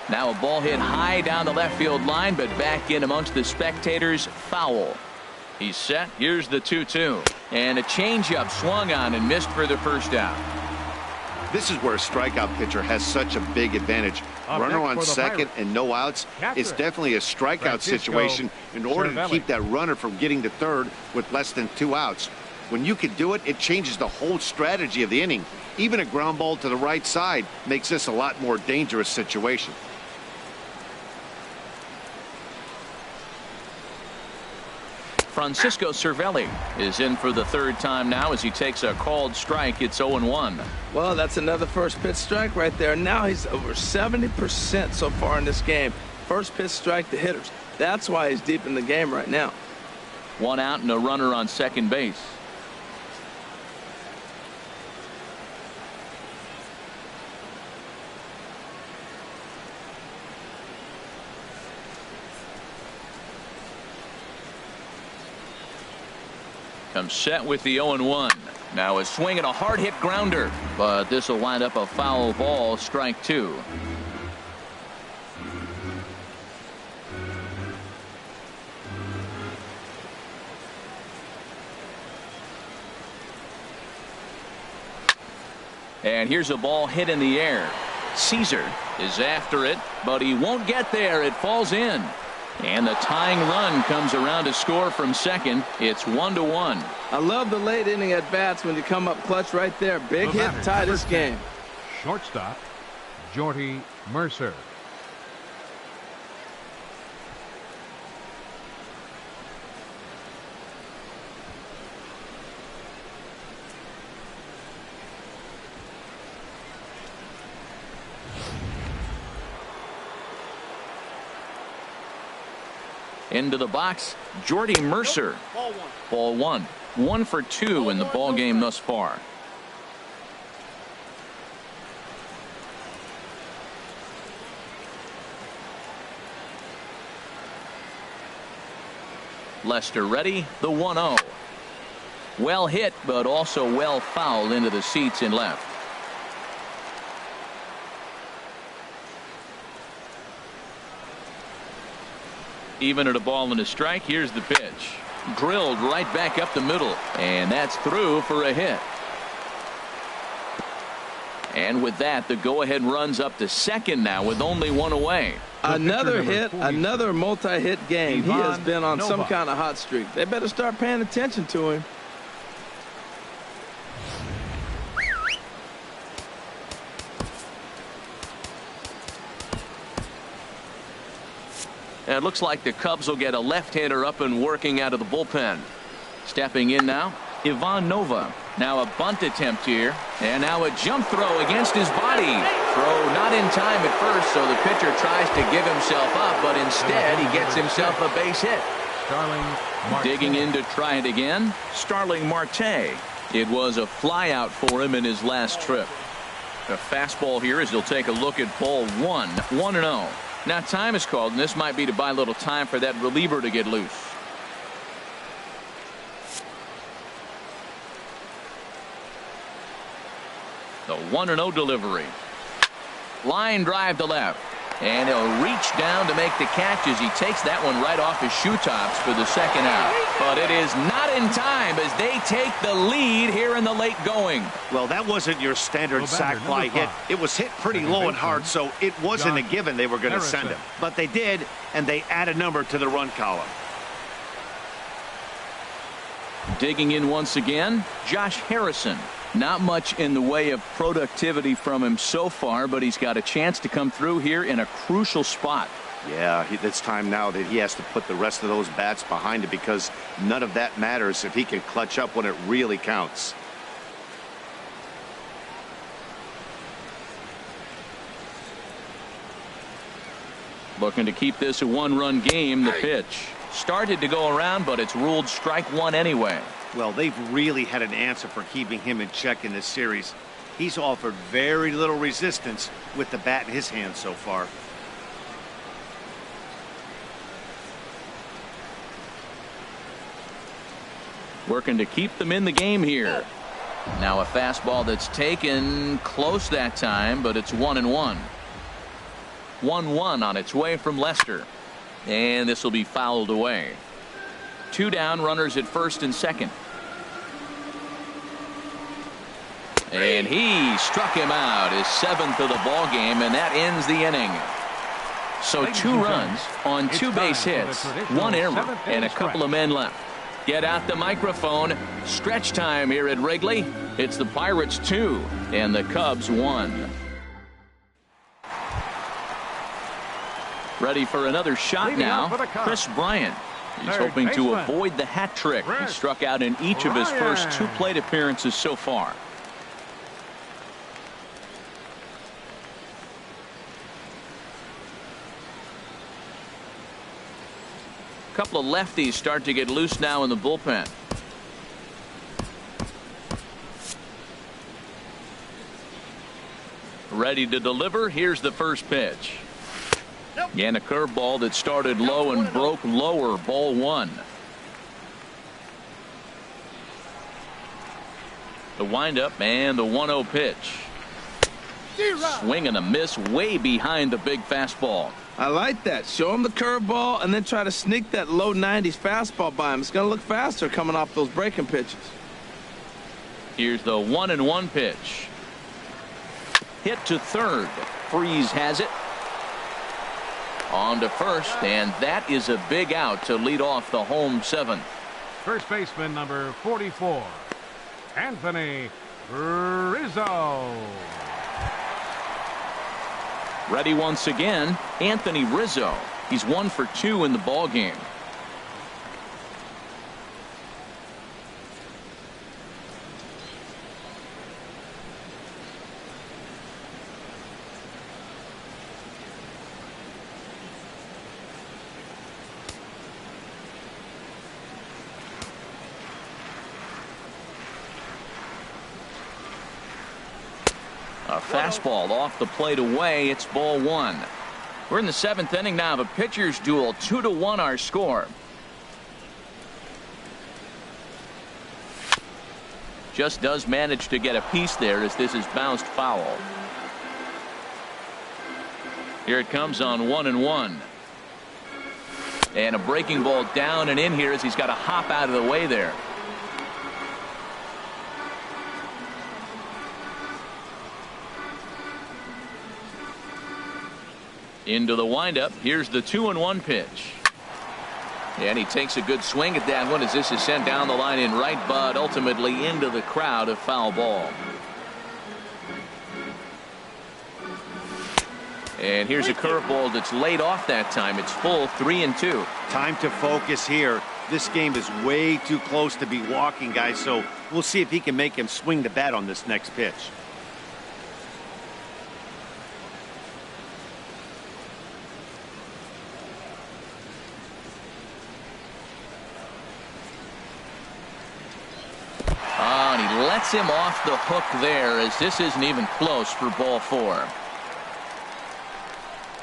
Now a ball hit high down the left field line, but back in amongst the spectators. Foul. He's set. Here's the 2-2. And a changeup swung on and missed for the first out. This is where a strikeout pitcher has such a big advantage. Runner on second and no outs. It's definitely a strikeout situation in order to keep that runner from getting to third with less than 2 outs. When you can do it, it changes the whole strategy of the inning. Even a ground ball to the right side makes this a lot more dangerous situation. Francisco Cervelli is in for the 3rd time now as he takes a called strike. It's 0-1. Well, that's another first pitch strike right there. Now he's over 70% so far in this game. First pitch strike to hitters. That's why he's deep in the game right now. 1 out and a runner on second base. Comes set with the 0-1. Now a swing and a hard hit grounder, but this will wind up a foul ball. Strike 2. And here's a ball hit in the air. Caesar is after it, but he won't get there. It falls in. And the tying run comes around to score from second. It's 1-1. I love the late inning at bats when you come up clutch right there. Big hit, tie this game. Shortstop, Jordy Mercer. Into the box, Jordy Mercer. Ball one. 1 for 2 in the ball game thus far. Lester ready. The 1-0. Well hit, but also well fouled into the seats in left. Even at a ball and a strike. Here's the pitch. Drilled right back up the middle, and that's through for a hit. And with that, the go-ahead runs up to second now with only 1 away. Another hit, another multi-hit game. He has been on some kind of hot streak. They better start paying attention to him. And it looks like the Cubs will get a left-hander up and working out of the bullpen. Stepping in now, Ivan Nova. Now a bunt attempt here, and now a jump throw against his body. Throw not in time at first, so the pitcher tries to give himself up, but instead he gets himself a base hit. Digging in to try it again, Starling Marte. It was a flyout for him in his last trip. A fastball here as he'll take a look at ball 1. 1-0. Now time is called, and this might be to buy a little time for that reliever to get loose. The 1-0 delivery. Line drive to left. And he'll reach down to make the catch as he takes that one right off his shoe tops for the second out. But it is not in time as they take the lead here in the late going. Well, that wasn't your standard sac fly hit. It was hit pretty low and hard, so it wasn't a given they were going to send him. But they did, and they add a number to the run column. Digging in once again, Josh Harrison. Not much in the way of productivity from him so far, but he's got a chance to come through here in a crucial spot. Yeah, it's time now that he has to put the rest of those bats behind it, because none of that matters if he can clutch up when it really counts. Looking to keep this a one-run game. The pitch started to go around, but it's ruled strike one anyway. Well, they've really had an answer for keeping him in check in this series. He's offered very little resistance with the bat in his hand so far. Working to keep them in the game here. Now a fastball that's taken close that time, but it's 1-1. 1-1 on its way from Lester. And this will be fouled away. 2 down, runners at first and second. And he struck him out, his 7th of the ball game, and that ends the inning. So 2 runs on 2 base hits, 1 error, and a couple of men left. Get out the microphone. Stretch time here at Wrigley. It's the Pirates 2 and the Cubs 1. Ready for another shot now, Chris Bryant. He's hoping to avoid the hat trick. He struck out in each of his first 2 plate appearances so far. A couple of lefties start to get loose now in the bullpen. Ready to deliver. Here's the first pitch. And a curveball that started low and broke lower. Ball 1. The windup and the 1-0 pitch. Swing and a miss way behind the big fastball. I like that. Show him the curveball and then try to sneak that low 90s fastball by him. It's going to look faster coming off those breaking pitches. Here's the 1-1 pitch. Hit to third. Freeze has it. On to first, and that is a big out to lead off the home 7th. First baseman number 44, Anthony Rizzo. Ready once again, Anthony Rizzo. He's 1 for 2 in the ball game. A fastball off the plate away. It's ball 1. We're in the 7th inning now of a pitcher's duel. 2-1 our score. Just does manage to get a piece there as this is bounced foul. Here it comes on 1-1. And a breaking ball down and in here as he's got to hop out of the way there. Into the windup. Here's the 2-1 pitch. And he takes a good swing at that one as this is sent down the line in right, but ultimately into the crowd, a foul ball. And here's a curveball that's laid off that time. It's full 3-2. Time to focus here. This game is way too close to be walking, guys, so we'll see if he can make him swing the bat on this next pitch. lets him off the hook there, as this isn't even close for ball 4.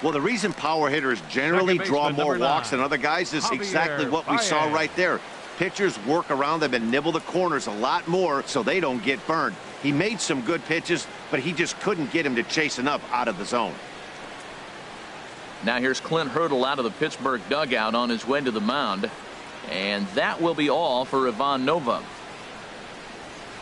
Well, the reason power hitters generally draw more walks than other guys is exactly what we saw right there. Pitchers work around them and nibble the corners a lot more so they don't get burned. He made some good pitches, but he just couldn't get him to chase enough out of the zone. Now here's Clint Hurdle out of the Pittsburgh dugout on his way to the mound. And that will be all for Ivan Nova.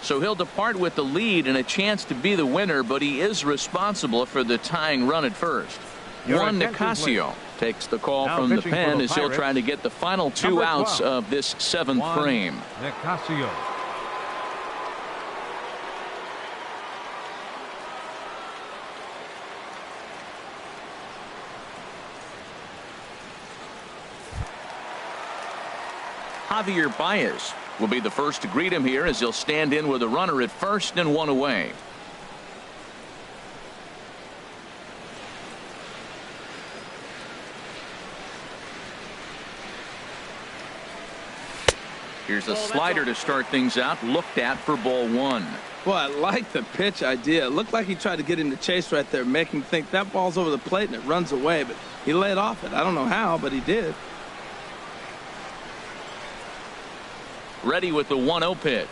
So he'll depart with the lead and a chance to be the winner, but he is responsible for the tying run at first. Juan Nicasio takes the call from the pen as he'll try to get the final 2 outs of this 7th frame. Nicasio. Javier Baez will be the first to greet him here as he'll stand in with a runner at first and 1 away. Here's a slider to start things out, looked at for ball 1. Well, I like the pitch idea. It looked like he tried to get him to chase right there, make him think that ball's over the plate and it runs away, but he laid off it. I don't know how, but he did. Ready with the 1-0 pitch.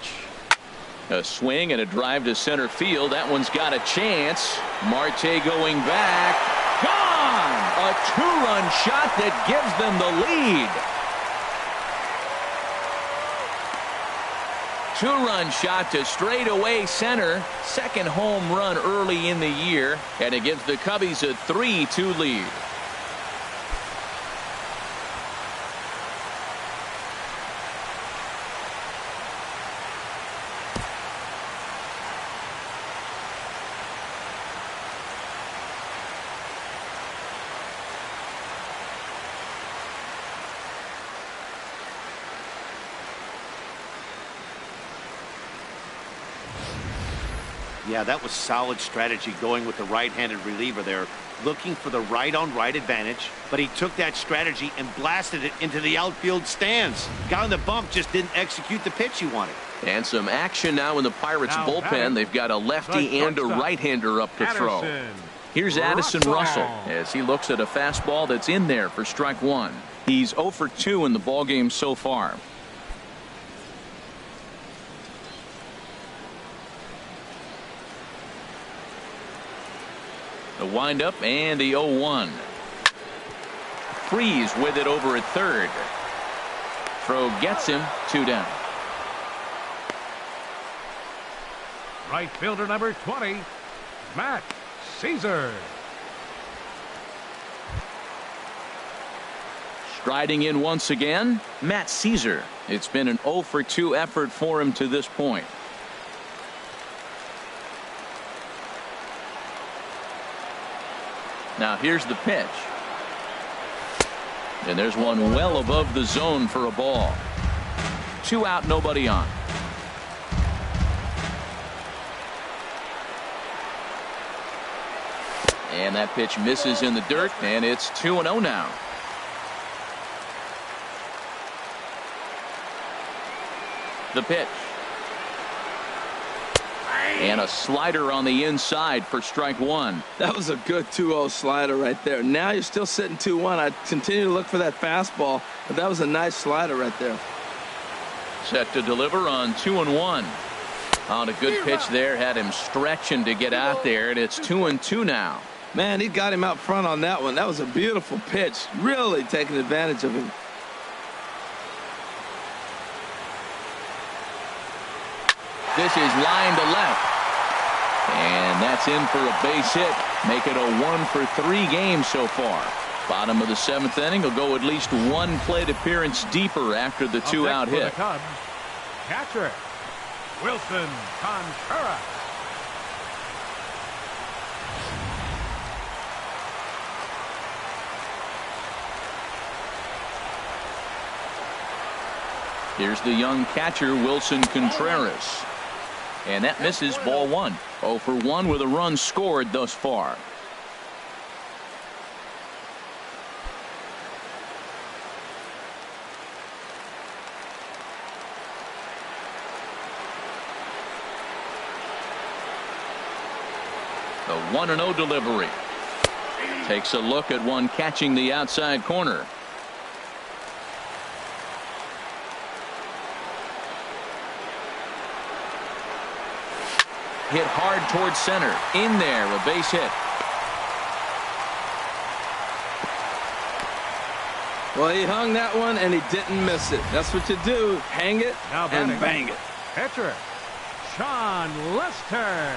A swing and a drive to center field. That one's got a chance. Marte going back. Gone! A 2-run shot that gives them the lead. 2-run shot to straightaway center. Second home run early in the year, and it gives the Cubbies a 3-2 lead. Yeah, that was solid strategy going with the right-handed reliever there, looking for the right-on-right advantage, but he took that strategy and blasted it into the outfield stands. Guy on the bump just didn't execute the pitch he wanted. And some action now in the Pirates bullpen. They've got a lefty and a right-hander up to throw. Here's Addison Russell as he looks at a fastball that's in there for strike 1. He's 0 for 2 in the ballgame so far. The windup and the 0-1. Freeze with it over at third. Throw gets him 2 down. Right fielder number 20, Matt Caesar. Striding in once again, Matt Caesar. It's been an 0 for 2 effort for him to this point. Now here's the pitch. And there's one well above the zone for a ball. 2 out, nobody on. And that pitch misses in the dirt, and it's 2-0 now. The pitch. And a slider on the inside for strike 1. That was a good 2-0 slider right there. Now you're still sitting 2-1. I continue to look for that fastball, but that was a nice slider right there. Set to deliver on 2-1. On a good pitch there, had him stretching to get out there, and it's 2-2 now. Man, he got him out front on that one. That was a beautiful pitch. Really taking advantage of him. This is line to left. And that's in for a base hit. Make it a 1 for 3 game so far. Bottom of the 7th inning will go at least 1 plate appearance deeper after the 2-out hit. The Cubs, catcher Wilson Contreras. Here's the young catcher Wilson Contreras. And that misses, ball 1. 0 for 1 with a run scored thus far. The 1-0 delivery. Takes a look at one catching the outside corner. Hit hard towards center. In there, a base hit. Well, he hung that one, and he didn't miss it. That's what you do. Hang it and bang it. Pitcher, Sean Lester.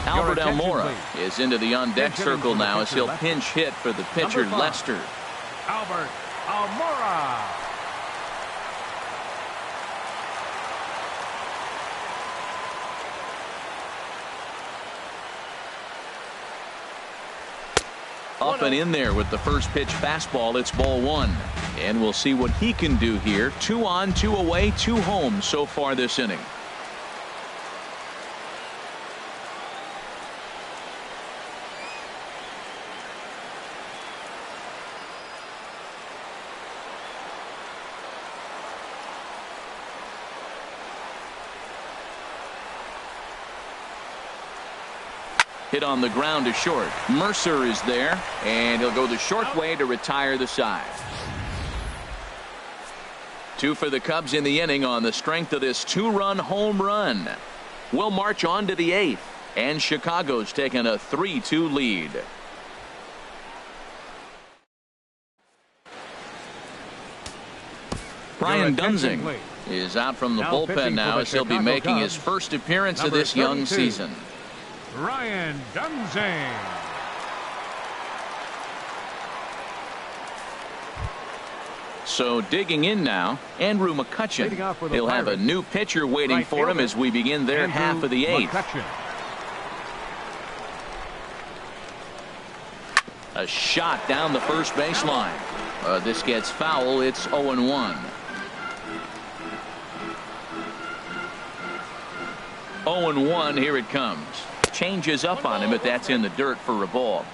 Albert Almora is into the on-deck circle now as he'll pinch hit for the pitcher, Lester. Albert Almora. Up and in there with the first pitch fastball. It's ball one. And we'll see what he can do here. 2 on, 2 away, 2 home so far this inning. Hit on the ground to short. Mercer is there, and he'll go the short way to retire the side. 2 for the Cubs in the inning on the strength of this 2-run home run. We'll march on to the 8th, and Chicago's taken a 3-2 lead. Brian Dunsing is out from the bullpen now as he'll be making his first appearance of this young season. Ryan Dunsing. So digging in now, Andrew McCutchen. He'll have a new pitcher waiting for him as we begin their half of the 8th. A shot down the first baseline. This gets foul. It's 0-1. 0-1. Here it comes. Changes up on him, but that's in the dirt for a ball.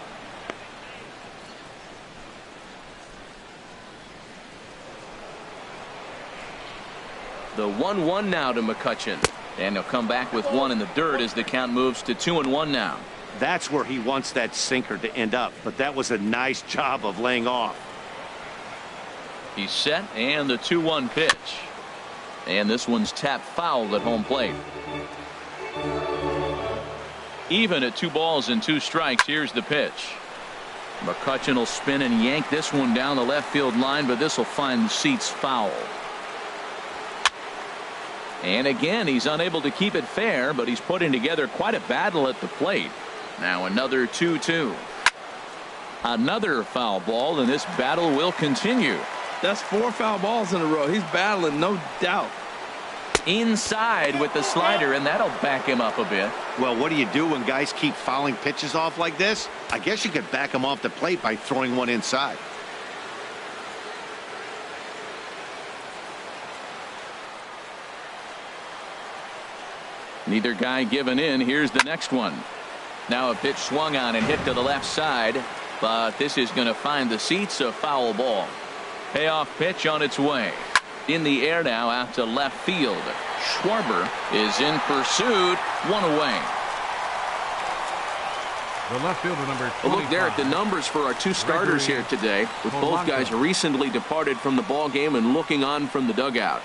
The 1-1 now to McCutchen, and he'll come back with one in the dirt as the count moves to 2-1 now. That's where he wants that sinker to end up, but that was a nice job of laying off. He's set, and the 2-1 pitch, and this one's tapped foul at home plate. Even at 2 balls and 2 strikes. Here's the pitch. McCutchen will spin and yank this one down the left field line, but this will find the seats foul. And again, he's unable to keep it fair, but he's putting together quite a battle at the plate. Now another 2-2. Another foul ball, and this battle will continue. That's 4 foul balls in a row. He's battling, no doubt. Inside with the slider, and that'll back him up a bit. Well, what do you do when guys keep fouling pitches off like this? I guess you could back them off the plate by throwing one inside. Neither guy giving in. Here's the next one. Now a pitch swung on and hit to the left side, but this is going to find the seats. A foul ball. Payoff pitch on its way. In the air now out to left field. Schwarber is in pursuit. 1 away. The left fielder, number 25. Well, look there at the numbers for our 2 starters here today, with both guys recently departed from the ball game and looking on from the dugout.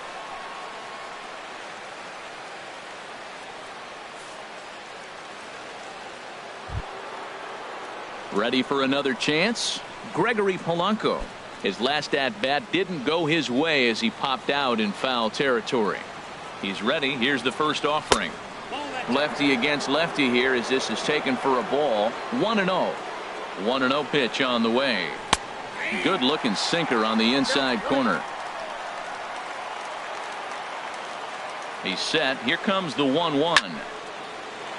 Ready for another chance? Gregory Polanco. His last at-bat didn't go his way as he popped out in foul territory. He's ready. Here's the first offering. Lefty against lefty here as this is taken for a ball. 1-0. 1-0 pitch on the way. Good looking sinker on the inside corner. He's set. Here comes the 1-1.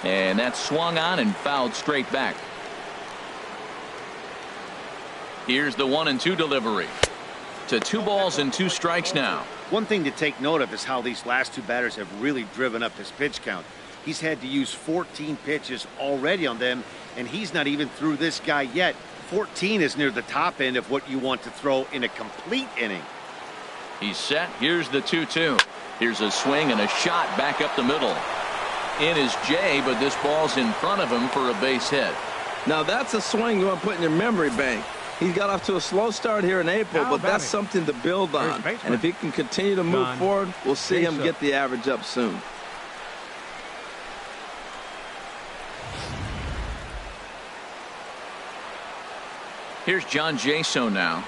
And that's swung on and fouled straight back. Here's the 1-2 delivery. To 2 balls and 2 strikes now. One thing to take note of is how these last 2 batters have really driven up his pitch count. He's had to use 14 pitches already on them, and he's not even through this guy yet. 14 is near the top end of what you want to throw in a complete inning. He's set. Here's the 2-2. Here's a swing and a shot back up the middle. In is Jay, but this ball's in front of him for a base hit. Now that's a swing you want to put in your memory bank. He got off to a slow start here in April, but that's something to build on. And if he can continue to move forward, we'll see him get the average up soon. Here's John Jaso now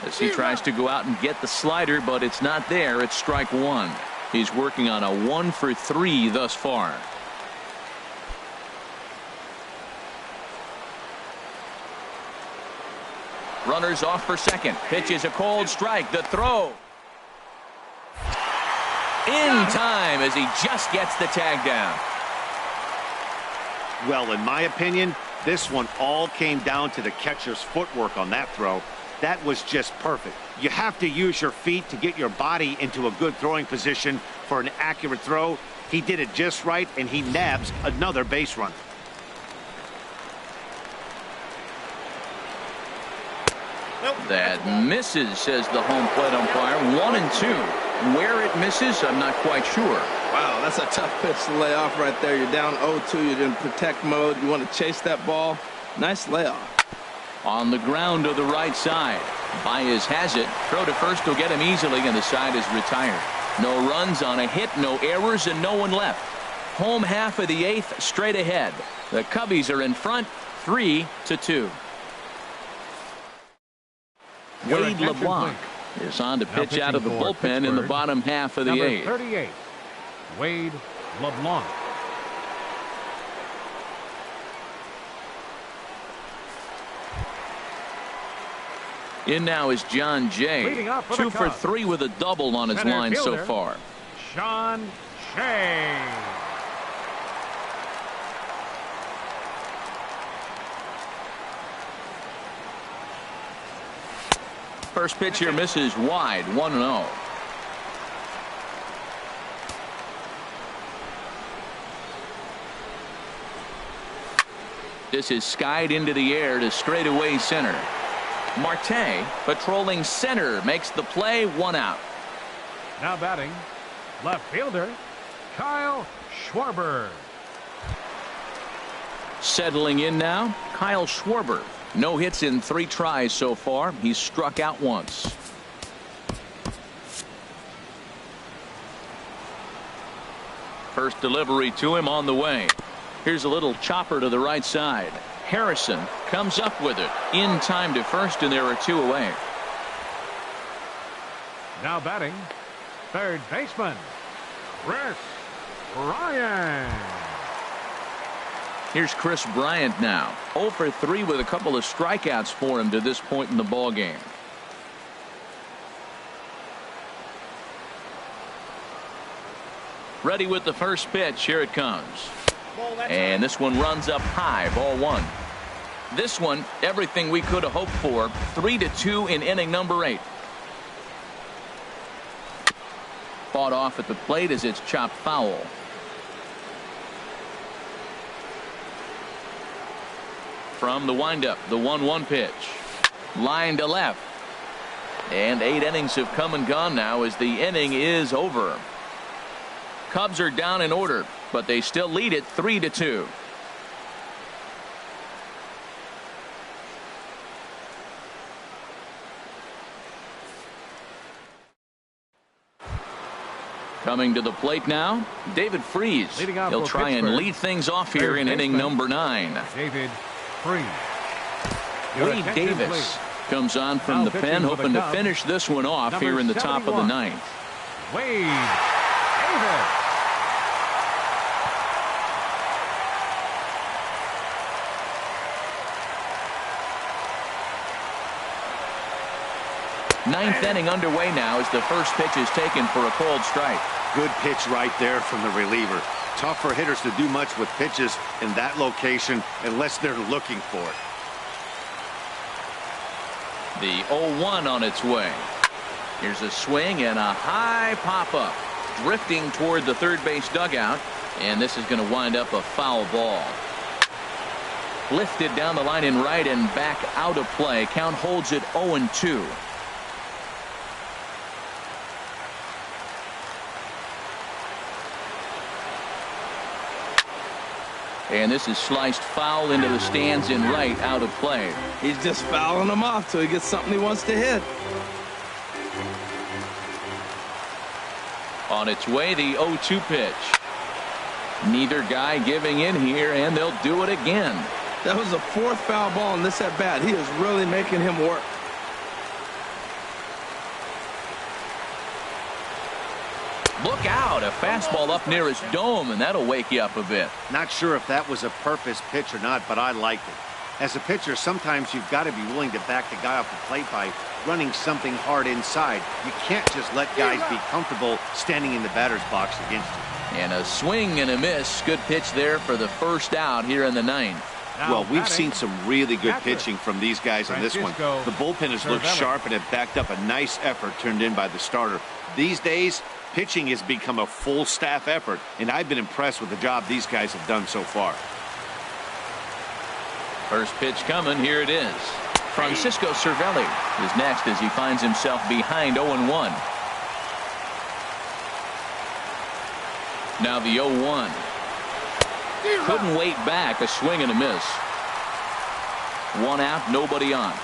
as he tries to go out and get the slider, but it's not there. It's strike one. He's working on a 1-for-3 thus far. Runners off for second. Pitch is a cold strike. The throw. In time as he just gets the tag down. Well, in my opinion, this one all came down to the catcher's footwork on that throw. That was just perfect. You have to use your feet to get your body into a good throwing position for an accurate throw. He did it just right, and he nabs another base runner. That misses, says the home plate umpire. 1-2. Where it misses, I'm not quite sure. Wow, that's a tough pitch to lay off right there. You're down 0-2. You're in protect mode. You want to chase that ball. Nice layoff. On the ground to the right side. Baez has it. Throw to first will get him easily, and the side is retired. No runs on a hit, no errors, and no one left. Home half of the eighth, straight ahead. The Cubbies are in front, 3-2. Wade LeBlanc is on to pitch out of the bullpen in the bottom half of the eighth. 38, Wade LeBlanc. In now is John Jay. 2 for 3 with a double on his line so far. Sean Shea. First pitch here misses wide. 1-0. This is skied into the air to straightaway center. Marte patrolling center makes the play. 1 out. Now batting left fielder Kyle Schwarber. Settling in now, Kyle Schwarber. No hits in 3 tries so far. He's struck out once. First delivery to him on the way. Here's a little chopper to the right side. Harrison comes up with it in time to first, and there are 2 away. Now batting third baseman Chris Bryant. Here's Chris Bryant now. 0 for 3 with a couple of strikeouts for him to this point in the ball game. Ready with the first pitch. Here it comes. And this one runs up high. Ball 1. This one, everything we could have hoped for. 3-2 in inning number 8. Fought off at the plate as it's chopped foul. From the windup, the 1-1 pitch. Line to left. And 8 innings have come and gone now as the inning is over. Cubs are down in order, but they still lead it 3-2. Coming to the plate now, David Freese. He'll try and lead things off here in inning number 9. David Freese. Wade Davis comes on from the pen, hoping to finish this one off here in the top of the 9th. Wade Davis. Ninth inning underway now as the first pitch is taken for a cold strike. Good pitch right there from the reliever. Tough for hitters to do much with pitches in that location unless they're looking for it. The 0-1 on its way. Here's a swing and a high pop-up. Drifting toward the third base dugout. And this is going to wind up a foul ball. Lifted down the line in right and back out of play. Count holds it 0-2. And this is sliced foul into the stands in right, out of play. He's just fouling them off till he gets something he wants to hit. On its way, the 0-2 pitch. Neither guy giving in here, and they'll do it again. That was the fourth foul ball in this at bat. He is really making him work. Look out, a fastball up near his dome, and that'll wake you up a bit. Not sure if that was a purpose pitch or not, but I liked it. As a pitcher, sometimes you've got to be willing to back the guy off the plate by running something hard inside. You can't just let guys be comfortable standing in the batter's box against you. And a swing and a miss. Good pitch there for the first out here in the ninth. Well, we've seen some really good pitching from these guys in this one. The bullpen has looked sharp and have backed up a nice effort turned in by the starter. These days, pitching has become a full staff effort, and I've been impressed with the job these guys have done so far. First pitch coming. Here it is. Francisco Cervelli is next as he finds himself behind 0-1. Now the 0-1. Couldn't wait back. A swing and a miss. One out, nobody on.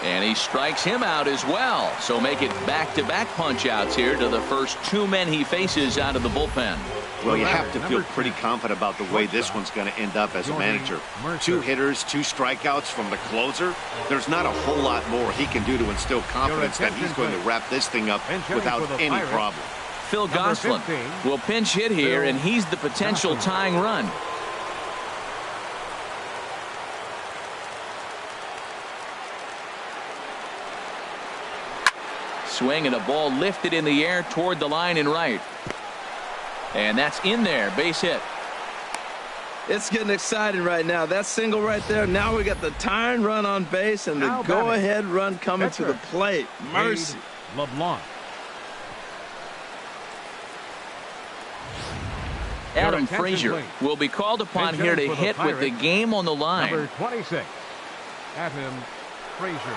And he strikes him out as well. So make it back-to-back punch-outs here to the first two men he faces out of the bullpen. Well, you have to feel pretty confident about the way this one's going to end up as a manager. 2 hitters, 2 strikeouts from the closer. There's not a whole lot more he can do to instill confidence that he's going to wrap this thing up without any problem. Phil Gosselin will pinch hit here, and he's the potential tying run. Swing and a ball lifted in the air toward the line in right. And that's in there. Base hit. It's getting exciting right now. That single right there. Now we got the tying run on base and the go-ahead run coming to the plate. Mercy. LeBlanc. Adam Frazier will be called upon here to hit with the game on the line. Number 26. Adam Frazier.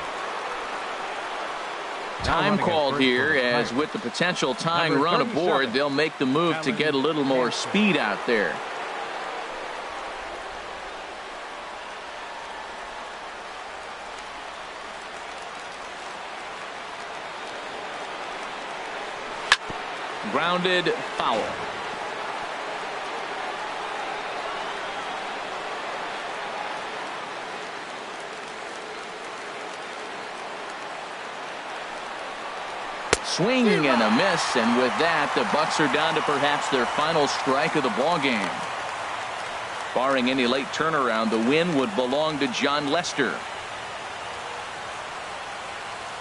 Time called here, as with the potential tying run aboard, they'll make the move to get a little more speed out there. Grounded foul. Swing and a miss, and with that, the Bucks are down to perhaps their final strike of the ball game. Barring any late turnaround, the win would belong to John Lester.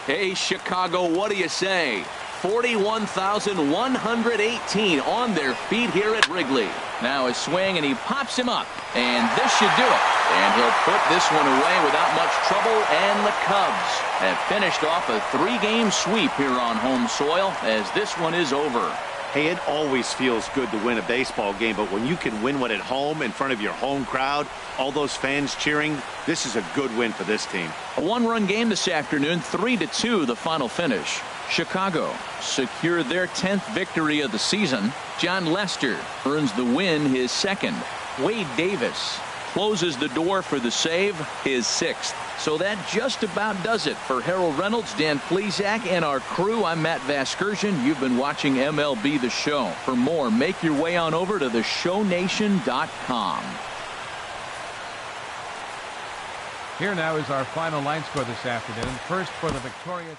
Hey, Chicago, what do you say? 41,118 on their feet here at Wrigley. Now a swing, and he pops him up, and this should do it. And he'll put this one away without much trouble, and the Cubs have finished off a 3-game sweep here on home soil as this one is over. Hey, it always feels good to win a baseball game, but when you can win one at home in front of your home crowd, all those fans cheering, this is a good win for this team. A 1-run game this afternoon, 3-2 the final finish. Chicago secured their 10th victory of the season. John Lester earns the win, his 2nd. Wade Davis closes the door for the save, his 6th. So that just about does it for Harold Reynolds, Dan Plesac, and our crew. I'm Matt Vasgersian. You've been watching MLB The Show. For more, make your way on over to theshownation.com. Here now is our final line score this afternoon. First for the victorious